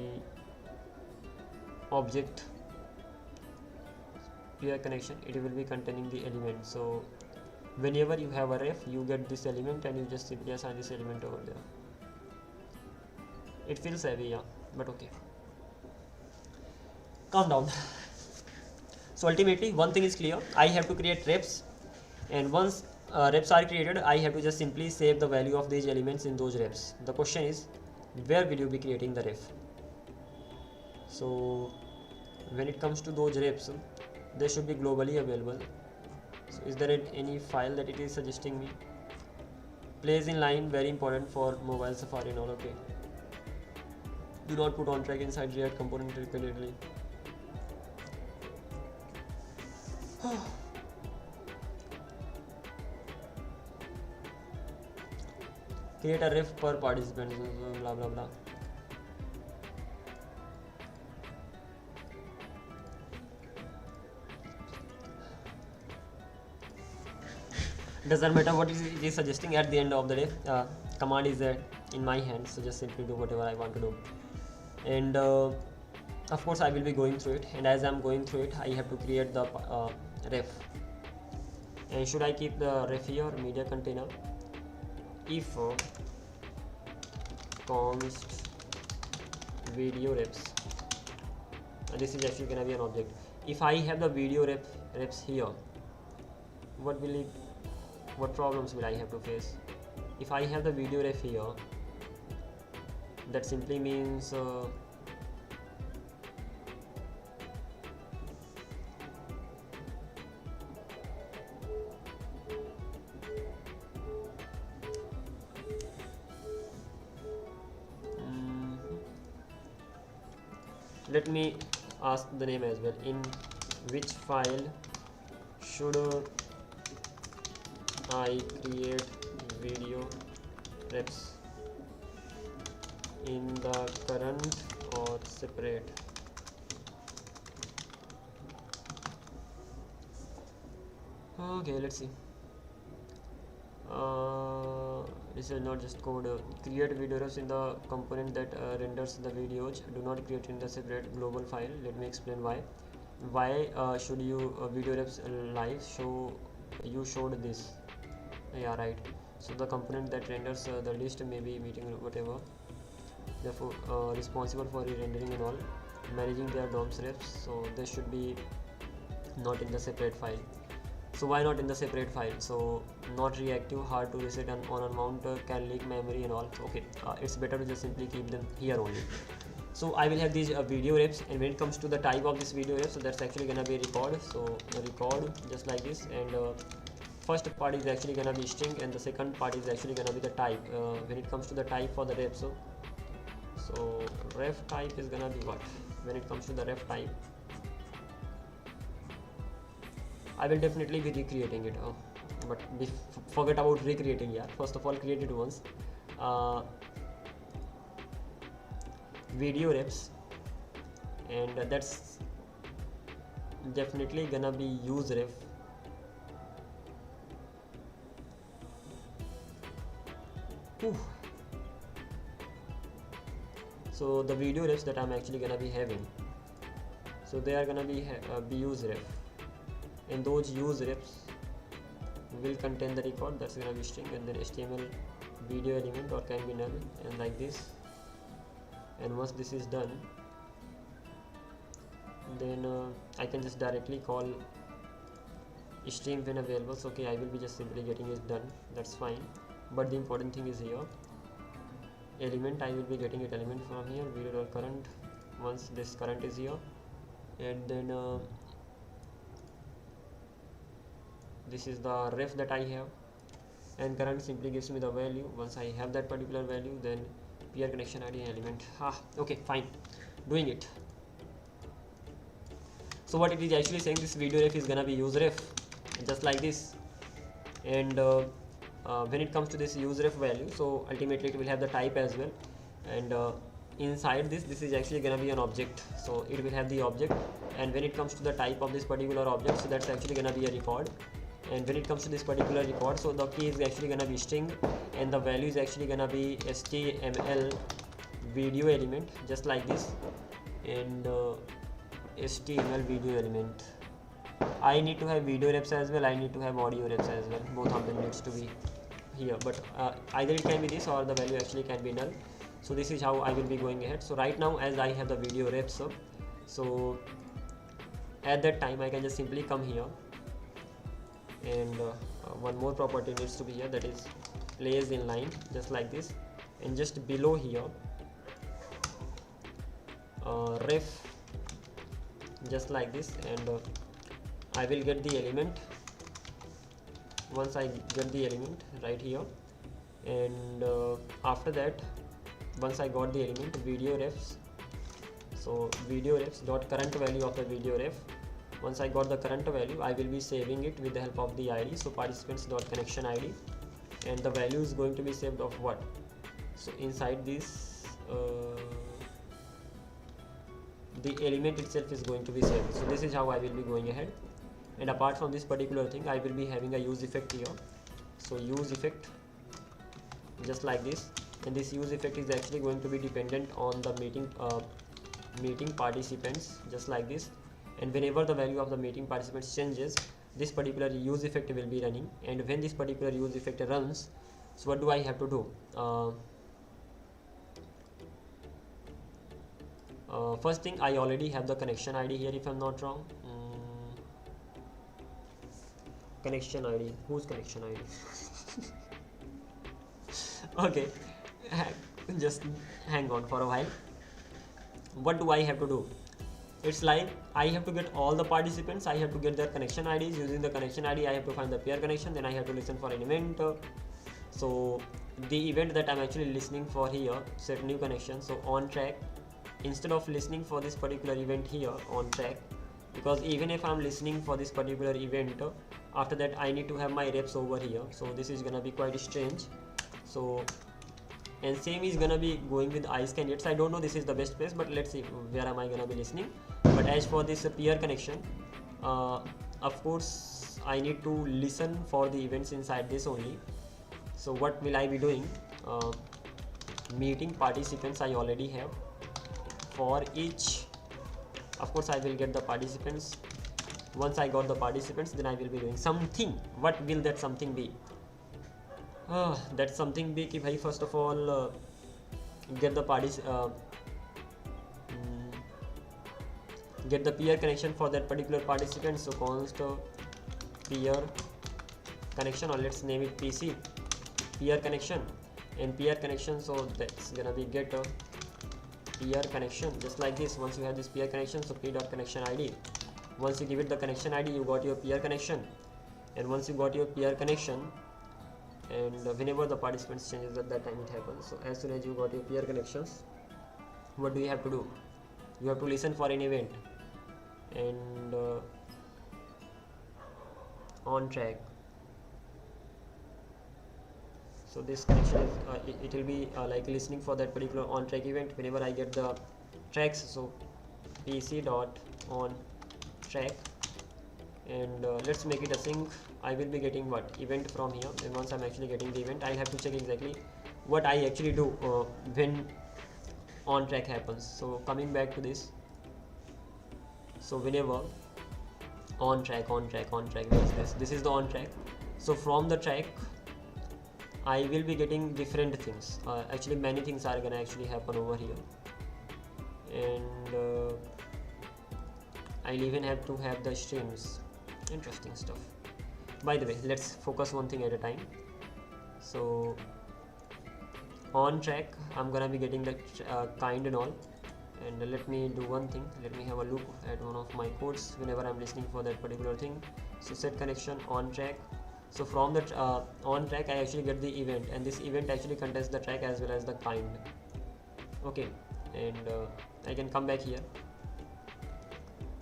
object peer connection. It will be containing the element. So whenever you have a ref, you get this element and you just simply assign this element over there. It feels heavy, yeah, but okay, calm down. So ultimately one thing is clear, I have to create refs, and once refs are created, I have to just simply save the value of these elements in those refs. The question is, where will you be creating the ref? So when it comes to those refs, they should be globally available. So is there any file that it is suggesting me? Plays in line, very important for mobile Safari and all. Okay, do not put on track inside React component repeatedly. Create a ref per participant, blah blah blah. Doesn't matter what it is suggesting. At the end of the day, command is in my hand, so just simply do whatever I want to do. And of course I will be going through it, and as I'm going through it, I have to create the ref. And should I keep the ref here, media container? If const video refs, and this is actually gonna be an object. If I have the video refs here, what problems will I have to face? If I have the video ref here, that simply means let me ask the name as well. In which file should I create video refs? In the current or separate? Okay, let's see. This is not just code. Create video refs in the component that renders the videos. Do not create in the separate global file. Let me explain why. Why should you video refs live? You showed this. Yeah, right. So the component that renders the list may be meeting whatever, therefore responsible for re-rendering and all, managing their DOMs refs. So they should be not in the separate file. So why not in the separate file? So not reactive, hard to reset, and on a mount can leak memory and all. So, okay, it's better to just simply keep them here only. So I will have these video refs, and when it comes to the type of this video ref, so that's actually gonna be record. So the record just like this, and first part is actually gonna be string, and the second part is actually gonna be the type. When it comes to the type for the ref, so ref type is gonna be what? When it comes to the ref type, I will definitely be recreating it, but forget about recreating. Yeah, first of all, create it once. Video refs, and that's definitely gonna be use ref. Whew. So the video refs that I'm actually gonna be having, so they are gonna be use ref, and those use refs will contain the record. That's gonna be string, and then HTML video element or can be null, and like this. And once this is done, then I can just directly call string when available. So okay, I will be just simply getting it done. That's fine. But the important thing is here, element, I will be getting it element from here, video current. Once this current is here, and then this is the ref that I have, and current simply gives me the value. Once I have that particular value, then peer connection ID element. Okay, fine, doing it. So what it is actually saying, this video ref is gonna be use ref, just like this. And when it comes to this use ref value, so ultimately it will have the type as well. And inside this is actually gonna be an object, so it will have the object. And when it comes to the type of this particular object, so that's actually gonna be a record. And when it comes to this particular record, so the key is actually gonna be string, and the value is actually gonna be HTML video element, just like this. And HTML video element, I need to have video reps as well, I need to have audio reps as well, both of them needs to be here. But either it can be this or the value actually can be null. So this is how I will be going ahead. So right now, as I have the video reps, so at that time I can just simply come here, and one more property needs to be here, that is place in line, just like this. And just below here, ref, just like this. And I will get the element. Once I get the element right here, and after that, once I got the element, video refs, so video refs dot current value of the video ref. Once I got the current value, I will be saving it with the help of the ID, so participants dot connection ID, and the value is going to be saved of what? So inside this, the element itself is going to be saved. So this is how I will be going ahead. And apart from this particular thing, I will be having a use effect here. So use effect, just like this. And this use effect is actually going to be dependent on the meeting participants, just like this. And whenever the value of the meeting participants changes, this particular use effect will be running. And when this particular use effect runs, so what do I have to do? First thing, I already have the connection ID here, if I'm not wrong. Connection ID, whose connection ID? Okay, just hang on for a while. What do I have to do? It's like I have to get all the participants, I have to get their connection IDs. Using the connection ID, I have to find the peer connection, then I have to listen for an event. So the event that I'm actually listening for here, set new connection, so on track. Instead of listening for this particular event here, on track, because even if I'm listening for this particular event, after that I need to have my reps over here, so this is gonna be quite strange. So, and same is gonna be going with ice candidates. I don't know this is the best place, but let's see where am I gonna be listening. But as for this peer connection, of course I need to listen for the events inside this only. So what will I be doing? Meeting participants I already have. For each, of course I will get the participants. Once I got the participants, then I will be doing something. What will that something be? That something be कि भाई first of all get the peer connection for that particular participant. So const peer connection, or let's name it PC peer connection, and peer connection, so that's gonna be get peer connection, just like this. Once you have this peer connection, so p.connection ID. Once you give it the connection ID, you got your peer connection. And once you got your peer connection, and whenever the participants changes, at that time it happens. So as soon as you got your peer connections, what do you have to do? You have to listen for an event, and on track. So this connection is it will be like listening for that particular on track event whenever I get the tracks. So pc dot on track, and let's make it async. I will be getting what event from here, and once I'm actually getting the event, I have to check exactly what I actually do when on track happens. So coming back to this, so whenever on track, this is the on track. So from the track I will be getting different things. Actually many things are gonna actually happen over here, and I'll even have to have the streams. Interesting stuff. By the way, let's focus one thing at a time. So on track, I'm gonna be getting the kind and all. And let me do one thing. Let me have a look at one of my codes whenever I'm listening for that particular thing. So set connection on track. So from the on track I actually get the event, and this event actually contains the track as well as the kind. Okay, and I can come back here.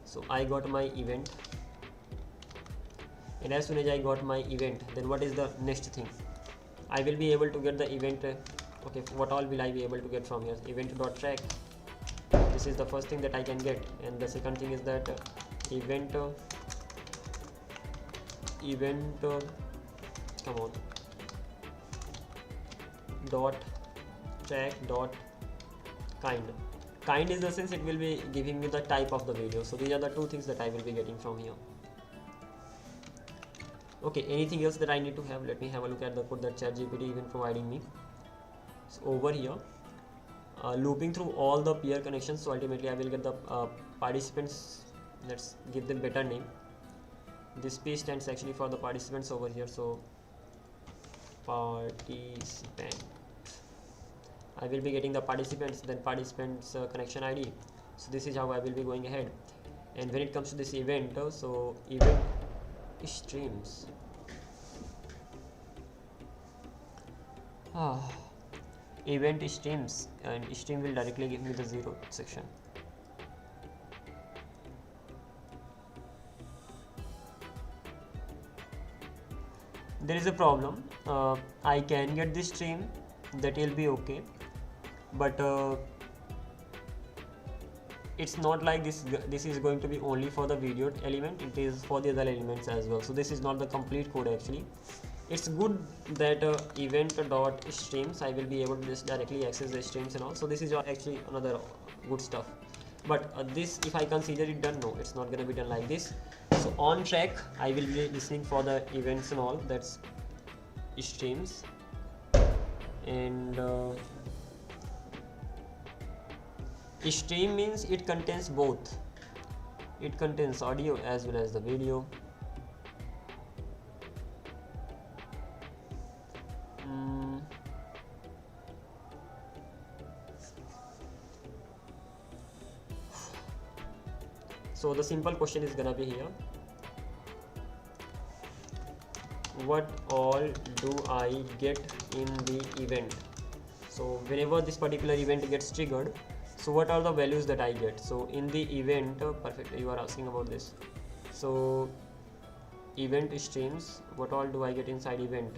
So I got my event, and as soon as I got my event, then what is the next thing? I will be able to get the event. Okay, what all will I be able to get from here? Event.track. This is the first thing that I can get, and the second thing is that event come on, dot track dot kind is the sense it will be giving me the type of the video. So these are the two things that I will be getting from here. Okay, anything else that I need to have? Let me have a look at the code that ChatGPT even providing me. So over here, looping through all the peer connections, so ultimately I will get the participants. Let's give them better name. This P stands actually for the participants over here, so participant. I will be getting the participants, then participants connection ID. So this is how I will be going ahead. And when it comes to this event, so event streams. Event streams, and stream will directly give me the 0 section. There is a problem. I can get this stream, that will be okay, but it's not like this is going to be only for the video element, it is for the other elements as well. So this is not the complete code actually. It's good that event.streams, I will be able to just directly access the streams and all. So this is actually another good stuff. But this, if I consider it done, no, it's not gonna be done like this. So on track, I will be listening for the events and all, that's streams. And stream means it contains both. It contains audio as well as the video. So the simple question is gonna be here: what all do I get in the event? So whenever this particular event gets triggered, so what are the values that I get? So in the event, perfect, you are asking about this. So event streams, what all do I get inside event?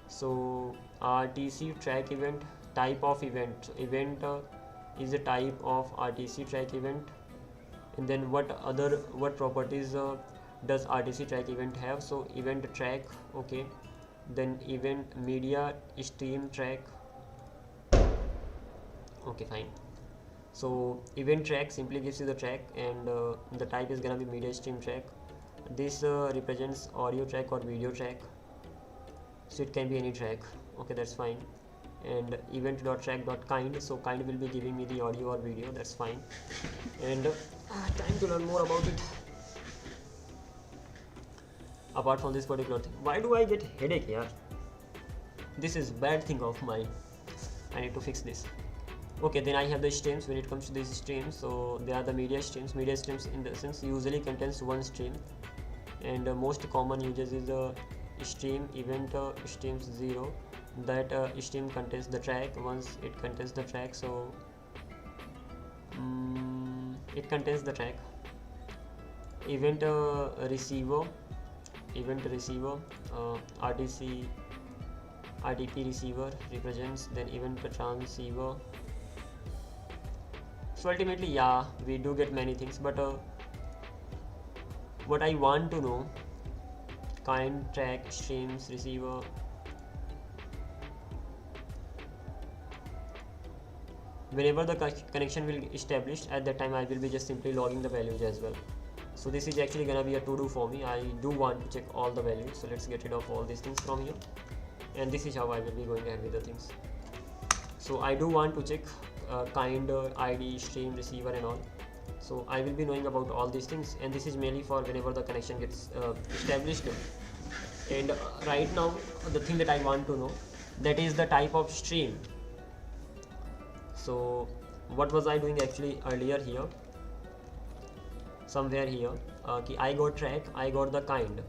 So RTC track event, type of event. So event is a type of RTC track event. And then what properties does RTC track event have? So event track, okay, then event media stream track, okay, fine. So event track simply gives you the track, and the type is gonna be media stream track. This represents audio track or video track, so it can be any track, okay, that's fine. And event.track.kind, so kind will be giving me the audio or video, that's fine. And time to learn more about it. Apart from this particular thing, why do I get headache here? This is bad thing of mine, I need to fix this. Okay, then I have the streams. When it comes to these streams, so they are the media streams. Media streams in the sense usually contains one stream, and most common uses is a stream event streams 0. That stream contains the track. Once it contains the track, so it contains the track. Event receiver, RTP receiver represents, then event transceiver. So ultimately, yeah, we do get many things, but what I want to know, kind, track, streams, receiver. Whenever the connection will be established, at that time I will be just simply logging the values as well. So this is actually gonna be a to do for me. I do want to check all the values, so let's get rid of all these things from here, and this is how I will be going ahead with the things. So I do want to check kind, ID, stream, receiver and all. So I will be knowing about all these things, and this is mainly for whenever the connection gets established. And right now the thing that I want to know, that is the type of stream. So what was I doing actually earlier here, somewhere here? I got track, I got the kind.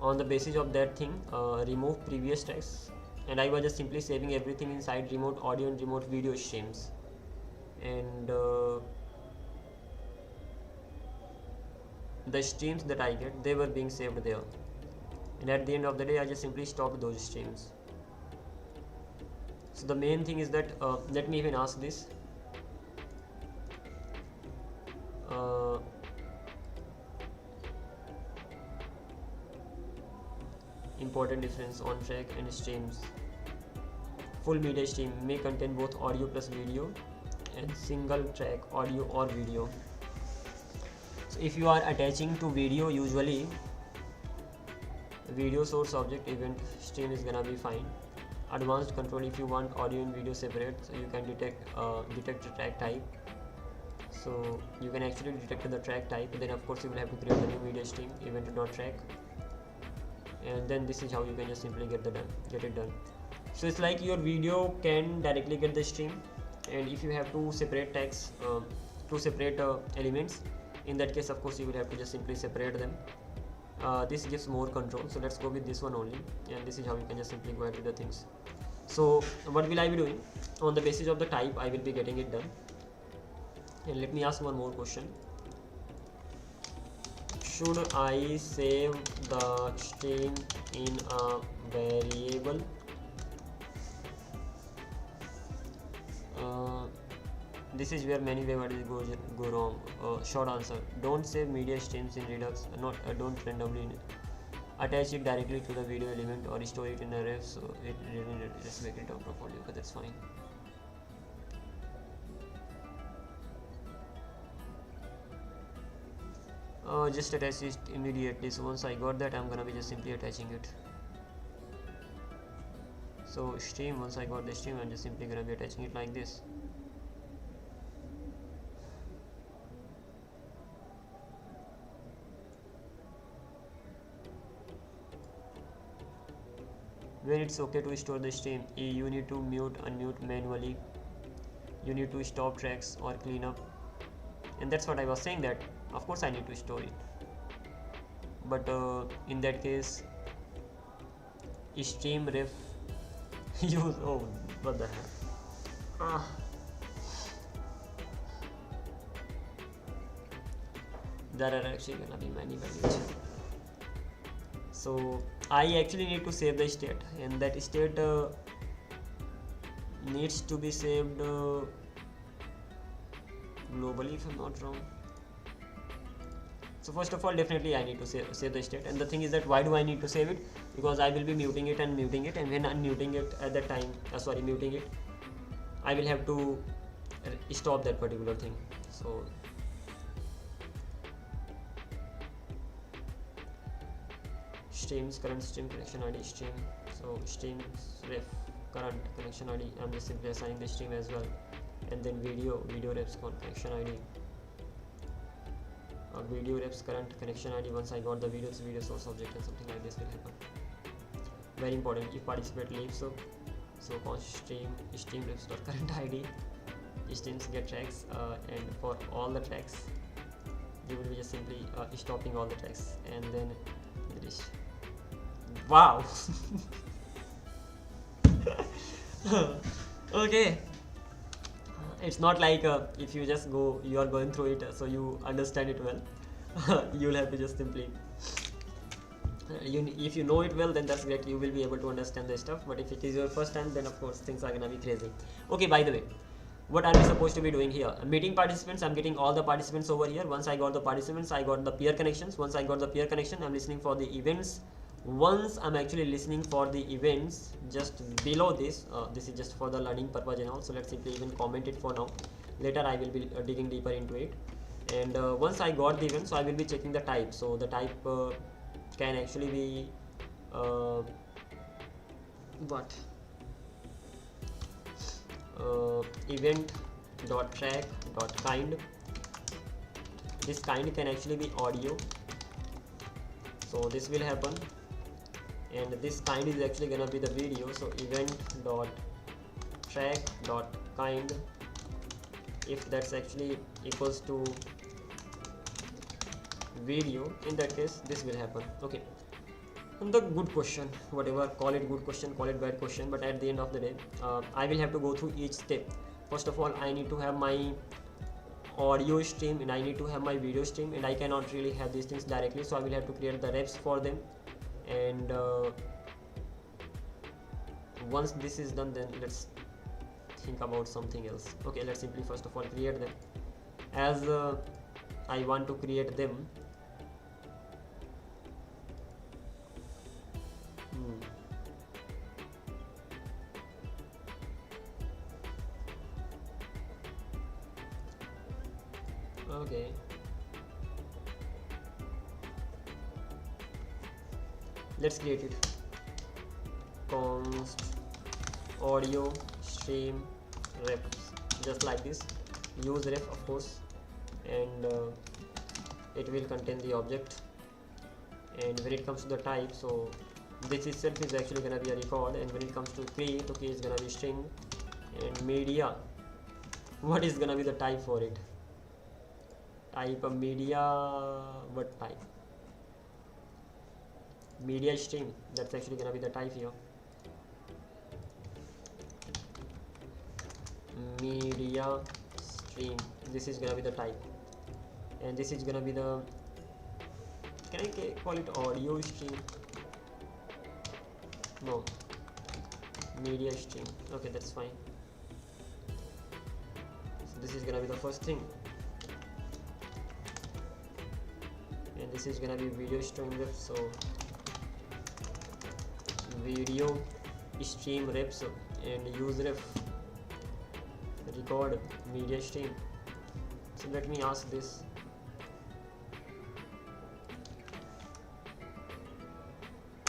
On the basis of that thing, remove previous tracks, and I was just simply saving everything inside remote audio and remote video streams. And the streams that I get, they were being saved there. And at the end of the day, I just simply stopped those streams. So the main thing is that, let me even ask this. Important difference on track and streams. Full media stream may contain both audio plus video, and single track audio or video. So if you are attaching to video, usually video source object event stream is gonna be fine. Advanced control, if you want audio and video separate, so you can detect the track type. So you can actually detect the track type, then of course you will have to create a new media stream event.track, and then this is how you can just simply get it done. So it's like your video can directly get the stream, and if you have two separate tags, two separate elements, in that case of course you will have to just simply separate them. This gives more control, so let's go with this one only, and this is how you can just simply go ahead with the things. So what will I be doing? On the basis of the type, I will be getting it done. And let me ask one more question. Should I save the stream in a variable? This is where many WebRTC go wrong. Short answer: don't save media streams in Redux. Don't randomly attach it directly to the video element or store it in a ref. So it really just make it down properly. Okay, that's fine. Just attach it immediately. So once I got that, I'm gonna be just simply attaching it. So stream, once I got the stream, I'm just simply gonna be attaching it like this. When it's okay to store the stream, you need to mute, unmute manually. You need to stop tracks or clean up, and that's what I was saying, that of course I need to store it, but in that case stream ref use, oh what the heck, there are actually gonna be many values. So I actually need to save the state, and that state needs to be saved globally if I'm not wrong. So first of all, definitely I need to save the state, and the thing is that why do I need to save it? Because I will be muting it, and when unmuting it at that time, muting it, I will have to stop that particular thing. So streams, current stream connection ID stream. So streams ref current connection ID, I'm just simply assigning the stream as well, and then video refs connection ID. Video refs current connection ID. Once I got the video source object, and something like this will happen. Very important. If participant leaves, so const stream refs current ID, streams get tracks, and for all the tracks you will be just simply stopping all the tracks, and then finish. Wow. Okay, it's not like if you just go, you are going through it, so you understand it well. You'll have to just simply if you know it well, then that's great, you will be able to understand the stuff. But if it is your first time, then of course things are gonna be crazy. Okay, by the way, what are we supposed to be doing here? Meeting participants, I'm getting all the participants over here. Once I got the participants, I got the peer connections. Once I got the peer connection, I'm listening for the events. Once I'm actually listening for the events, just below this, this is just for the learning purpose and all, so let's simply even comment it for now. Later I will be digging deeper into it. And once I got the event, so I will be checking the type. So the type can actually be event.track.kind. This kind can actually be audio, so this will happen, and this kind is actually gonna be the video. So event.track.kind, if that's actually equals to video, in that case this will happen. Okay, and the good question, whatever, call it good question, call it bad question, but at the end of the day, I will have to go through each step. First of all, I need to have my audio stream and I need to have my video stream, and I cannot really have these things directly, so I will have to create the reps for them. And once this is done, then let's think about something else. Okay, let's simply first of all create them. As I want to create them, okay, let's create it. Const audio stream refs, just like this. Use ref, of course, and it will contain the object. And when it comes to the type, so this itself is actually gonna be a record, and when it comes to key, the key is gonna be string. And media, what is gonna be the type for it? Type of media, what type? Media stream, that's actually gonna be the type here. Media stream, this is gonna be the type, and this is gonna be the, can I call it audio stream? No, media stream. Okay, that's fine. So this is gonna be the first thing, and this is gonna be video stream ref. So video stream reps and use ref record media stream. So let me ask this.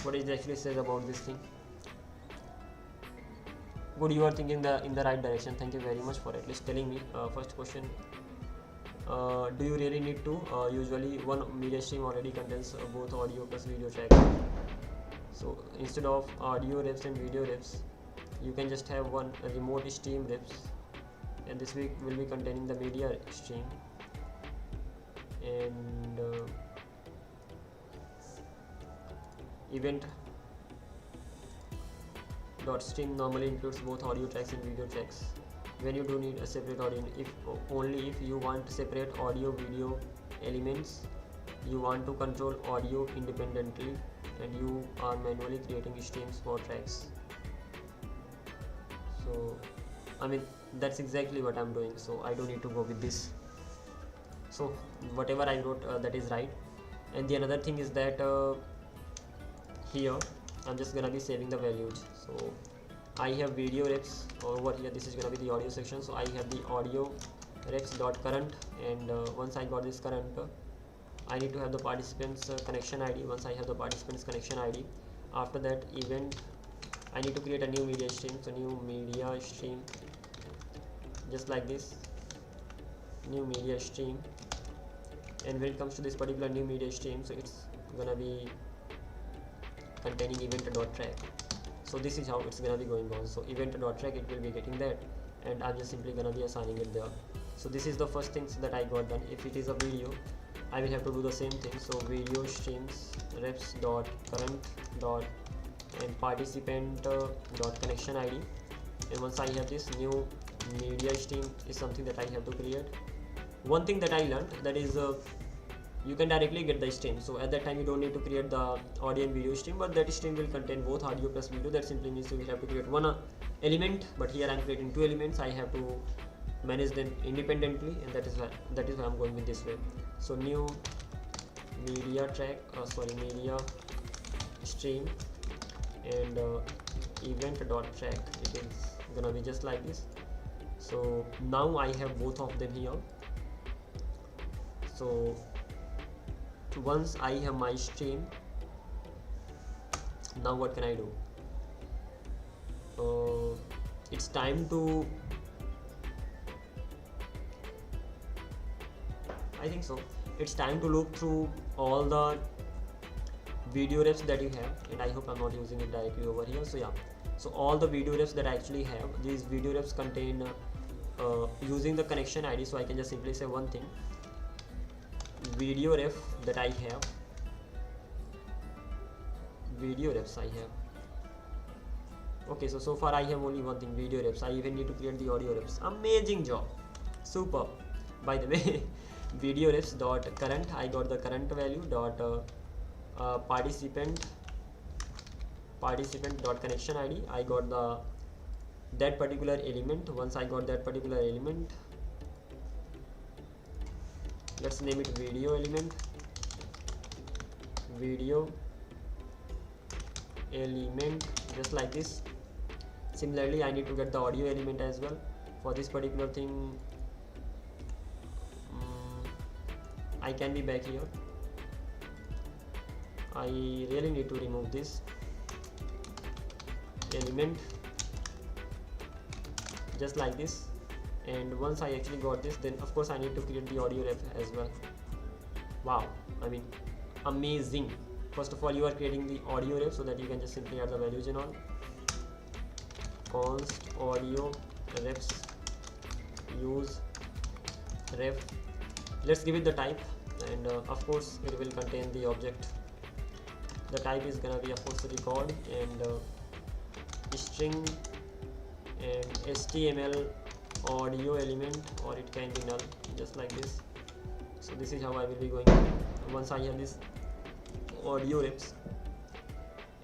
What it actually says about this thing. Good, you are thinking in the right direction. Thank you very much for at least telling me. First question, do you really need to? Usually one media stream already contains both audio plus video track. So instead of audio reps and video reps, you can just have one remote stream reps, and this week will be containing the media stream. And event dot stream normally includes both audio tracks and video tracks. When you do need a separate audio, if only if you want separate audio video elements, you want to control audio independently, and you are manually creating streams for tracks. So I mean, that's exactly what I'm doing, so I don't need to go with this. So whatever I wrote, that is right. And the another thing is that here I'm just gonna be saving the values. So I have video reps over here. This is gonna be the audio section, so I have the audio reps dot current, and once I got this current, I need to have the participants connection ID. Once I have the participants connection ID, after that event, I need to create a new media stream. So new media stream, just like this, new media stream. And when it comes to this particular new media stream, so it's gonna be containing event.track. So this is how it's gonna be going on. So event.track, it will be getting that, and I'm just simply gonna be assigning it there. So this is the first things that I got done. If it is a video, I will have to do the same thing. So video streams reps dot current dot and participant dot connection ID. And once I have this new media stream is something that I have to create. One thing that I learned, that is you can directly get the stream. So at that time you don't need to create the audio and video stream, but that stream will contain both audio plus video. That simply means you will have to create one element, but here I'm creating two elements. I have to manage them independently, and that is why I'm going with this way. So new media track, media stream, and event.track, it is gonna be just like this. So now I have both of them here. So once I have my stream, now what can I do? It's time to, I think so, it's time to look through all the video reps that you have, and I hope I'm not using it directly over here. So yeah, so all the video reps that I actually have, these video reps contain using the connection ID. So I can just simply say one thing, video ref that I have. Video refs I have. Okay, so far I have only one thing, video refs. I even need to create the audio refs. Amazing job, super. By the way, video refs dot current, I got the current value dot participant dot connection ID. I got that particular element. Once I got that particular element, let's name it video element. Video element, just like this. Similarly, I need to get the audio element as well. For this particular thing, I can be back here. I really need to remove this element, just like this. And once I actually got this, then of course I need to create the audio ref as well. Wow, I mean, amazing. First of all, you are creating the audio ref so that you can just simply add the values and all. Const audio refs use ref. Let's give it the type, and of course it will contain the object. The type is gonna be of course record and string and HTML audio element, or it can be null, just like this. So this is how I will be going. Once I have this audio refs,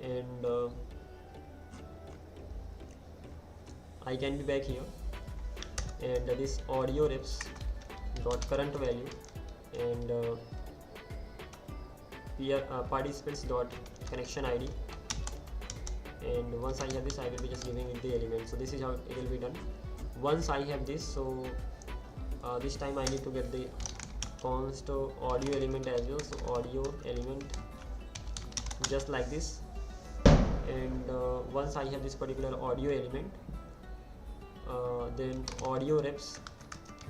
and I can be back here, and this audio refs dot current value and participants dot connection ID. And once I have this, I will be just giving it the element. So this is how it will be done. Once I have this, so this time I need to get the const audio element as well. So audio element, just like this. And once I have this particular audio element, then audio refs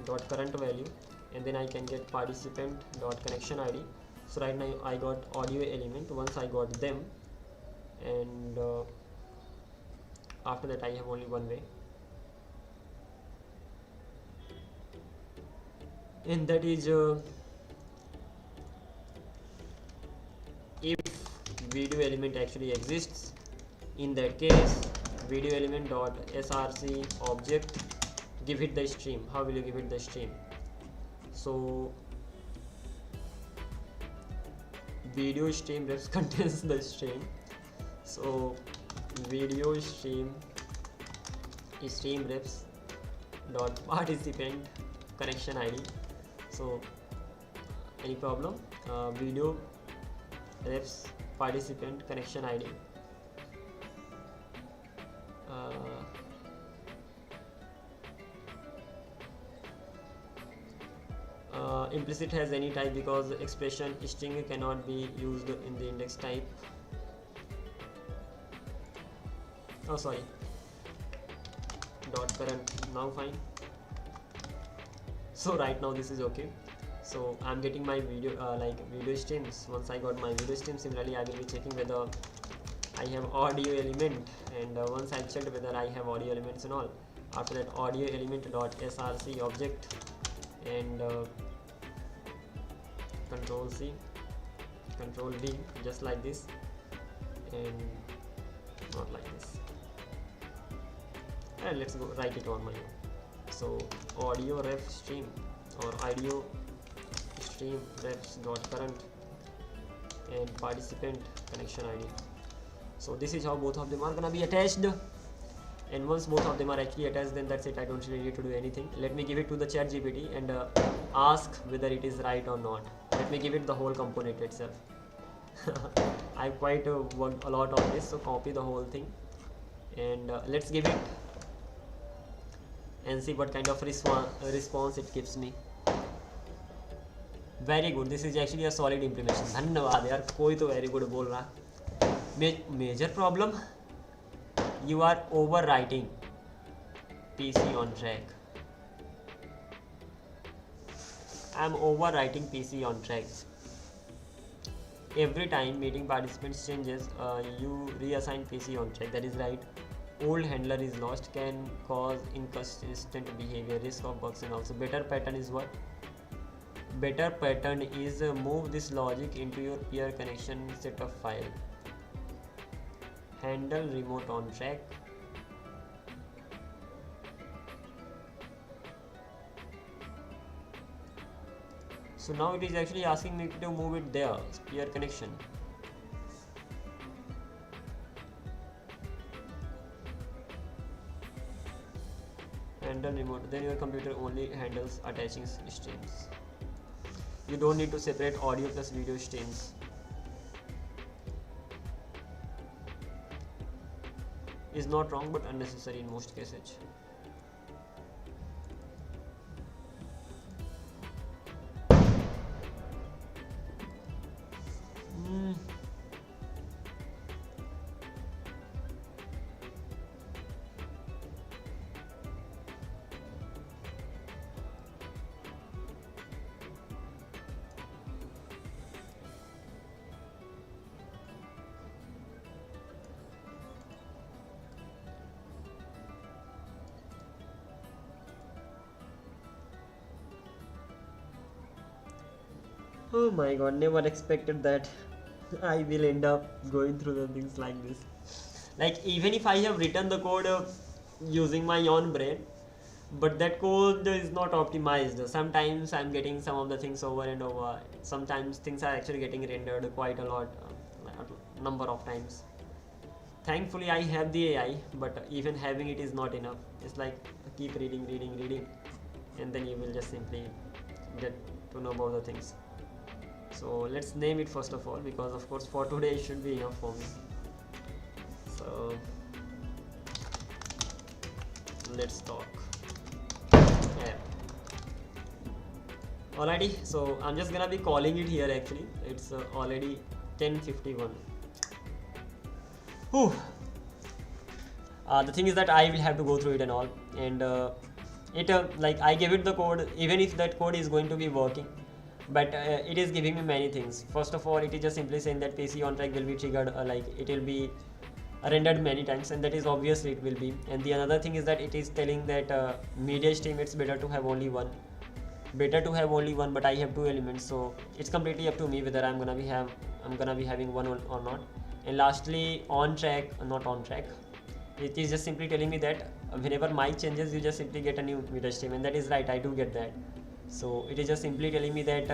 dot current value, and then I can get participant dot connection ID. So right now I got audio element. Once I got them, and after that I have only one way, and that is if video element actually exists. In that case, video element dot src object, give it the stream. How will you give it the stream? So video stream refs contains the stream. So video stream refs dot participant connection ID. So any problem? Video refs participant connection ID. Implicit has any type because expression string cannot be used in the index type. Oh sorry, dot current, now fine. So right now this is okay. So I'm getting my video video streams. Once I got my video stream, similarly I will be checking whether I have audio element, and once I checked whether I have audio elements and all, after that audio element dot src object, and control C, control D, just like this, and not like this. And let's go write it on my own. So audio ref stream or audio stream refs dot current and participant connection ID. So this is how both of them are gonna be attached. And once both of them are actually attached, then that's it. I don't really need to do anything. Let me give it to the ChatGPT and ask whether it is right or not. Let me give it the whole component itself. I quite worked a lot on this, so copy the whole thing and let's give it and see what kind of response it gives me. Very good. This is actually a solid implementation. धन्यवाद यार, कोई तो very good बोल रहा. Major problem, you are overwriting PC on track. I am overwriting PC on track. Every time meeting participants changes, you reassign PC on track. That is right. Old handler is lost, can cause inconsistent behavior, risk of bugs, and also better pattern is what? better pattern is move this logic into your peer connection set of file. Handle remote on track. So now it is actually asking me to move it there, peer connection. Handle remote, then your computer only handles attaching streams. You don't need to separate audio plus video streams. Is not wrong but unnecessary in most cases. Oh my god, never expected that I will end up going through the things like this. Like, even if I have written the code using my own brain, but that code is not optimized. Sometimes I'm getting some of the things over and over. Sometimes things are actually getting rendered quite a lot, number of times. Thankfully I have the AI, but even having it is not enough. It's like keep reading, and then you will just simply get to know about the things. So let's name it first of all, because of course for today it should be enough for me. So let's talk. Yeah. Alrighty, so I'm just gonna be calling it here actually. It's already 10:51. Whew. The thing is that I will have to go through it and all, and like I gave it the code, even if that code is going to be working, but it is giving me many things. First of all, it is just simply saying that PC on track will be triggered, like it will be rendered many times, and that is obviously it will be. And the another thing is that it is telling that media stream, it's better to have only one, but I have 2 elements, so it's completely up to me whether I'm gonna be having one or not. And lastly, on track, not on track, it is just simply telling me that whenever mic changes, you just simply get a new media stream, and that is right, I do get that. So it is just simply telling me that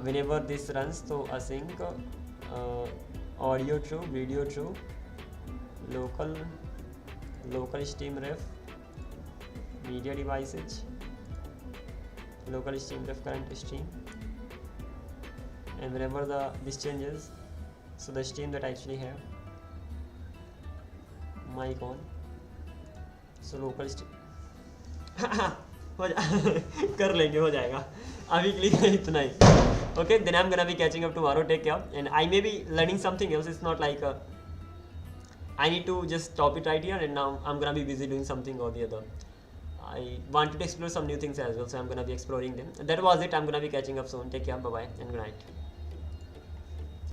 whenever this runs, so async, audio true, video true, local stream ref, media devices, local stream ref current stream, and whenever this changes, so the stream that I actually have mic on, so local stream कर लेंगे, हो जाएगा, अभी के लिए इतना ही. Okay, then I'm gonna be catching up tomorrow. Take care, and I may be learning something else. It's not like I need to just stop it right here, and now I'm gonna be busy doing something or the other. I wanted to explore some new things as well, so I'm gonna be exploring them. That was it. I'm gonna be catching up soon. Take care, bye bye, and good night.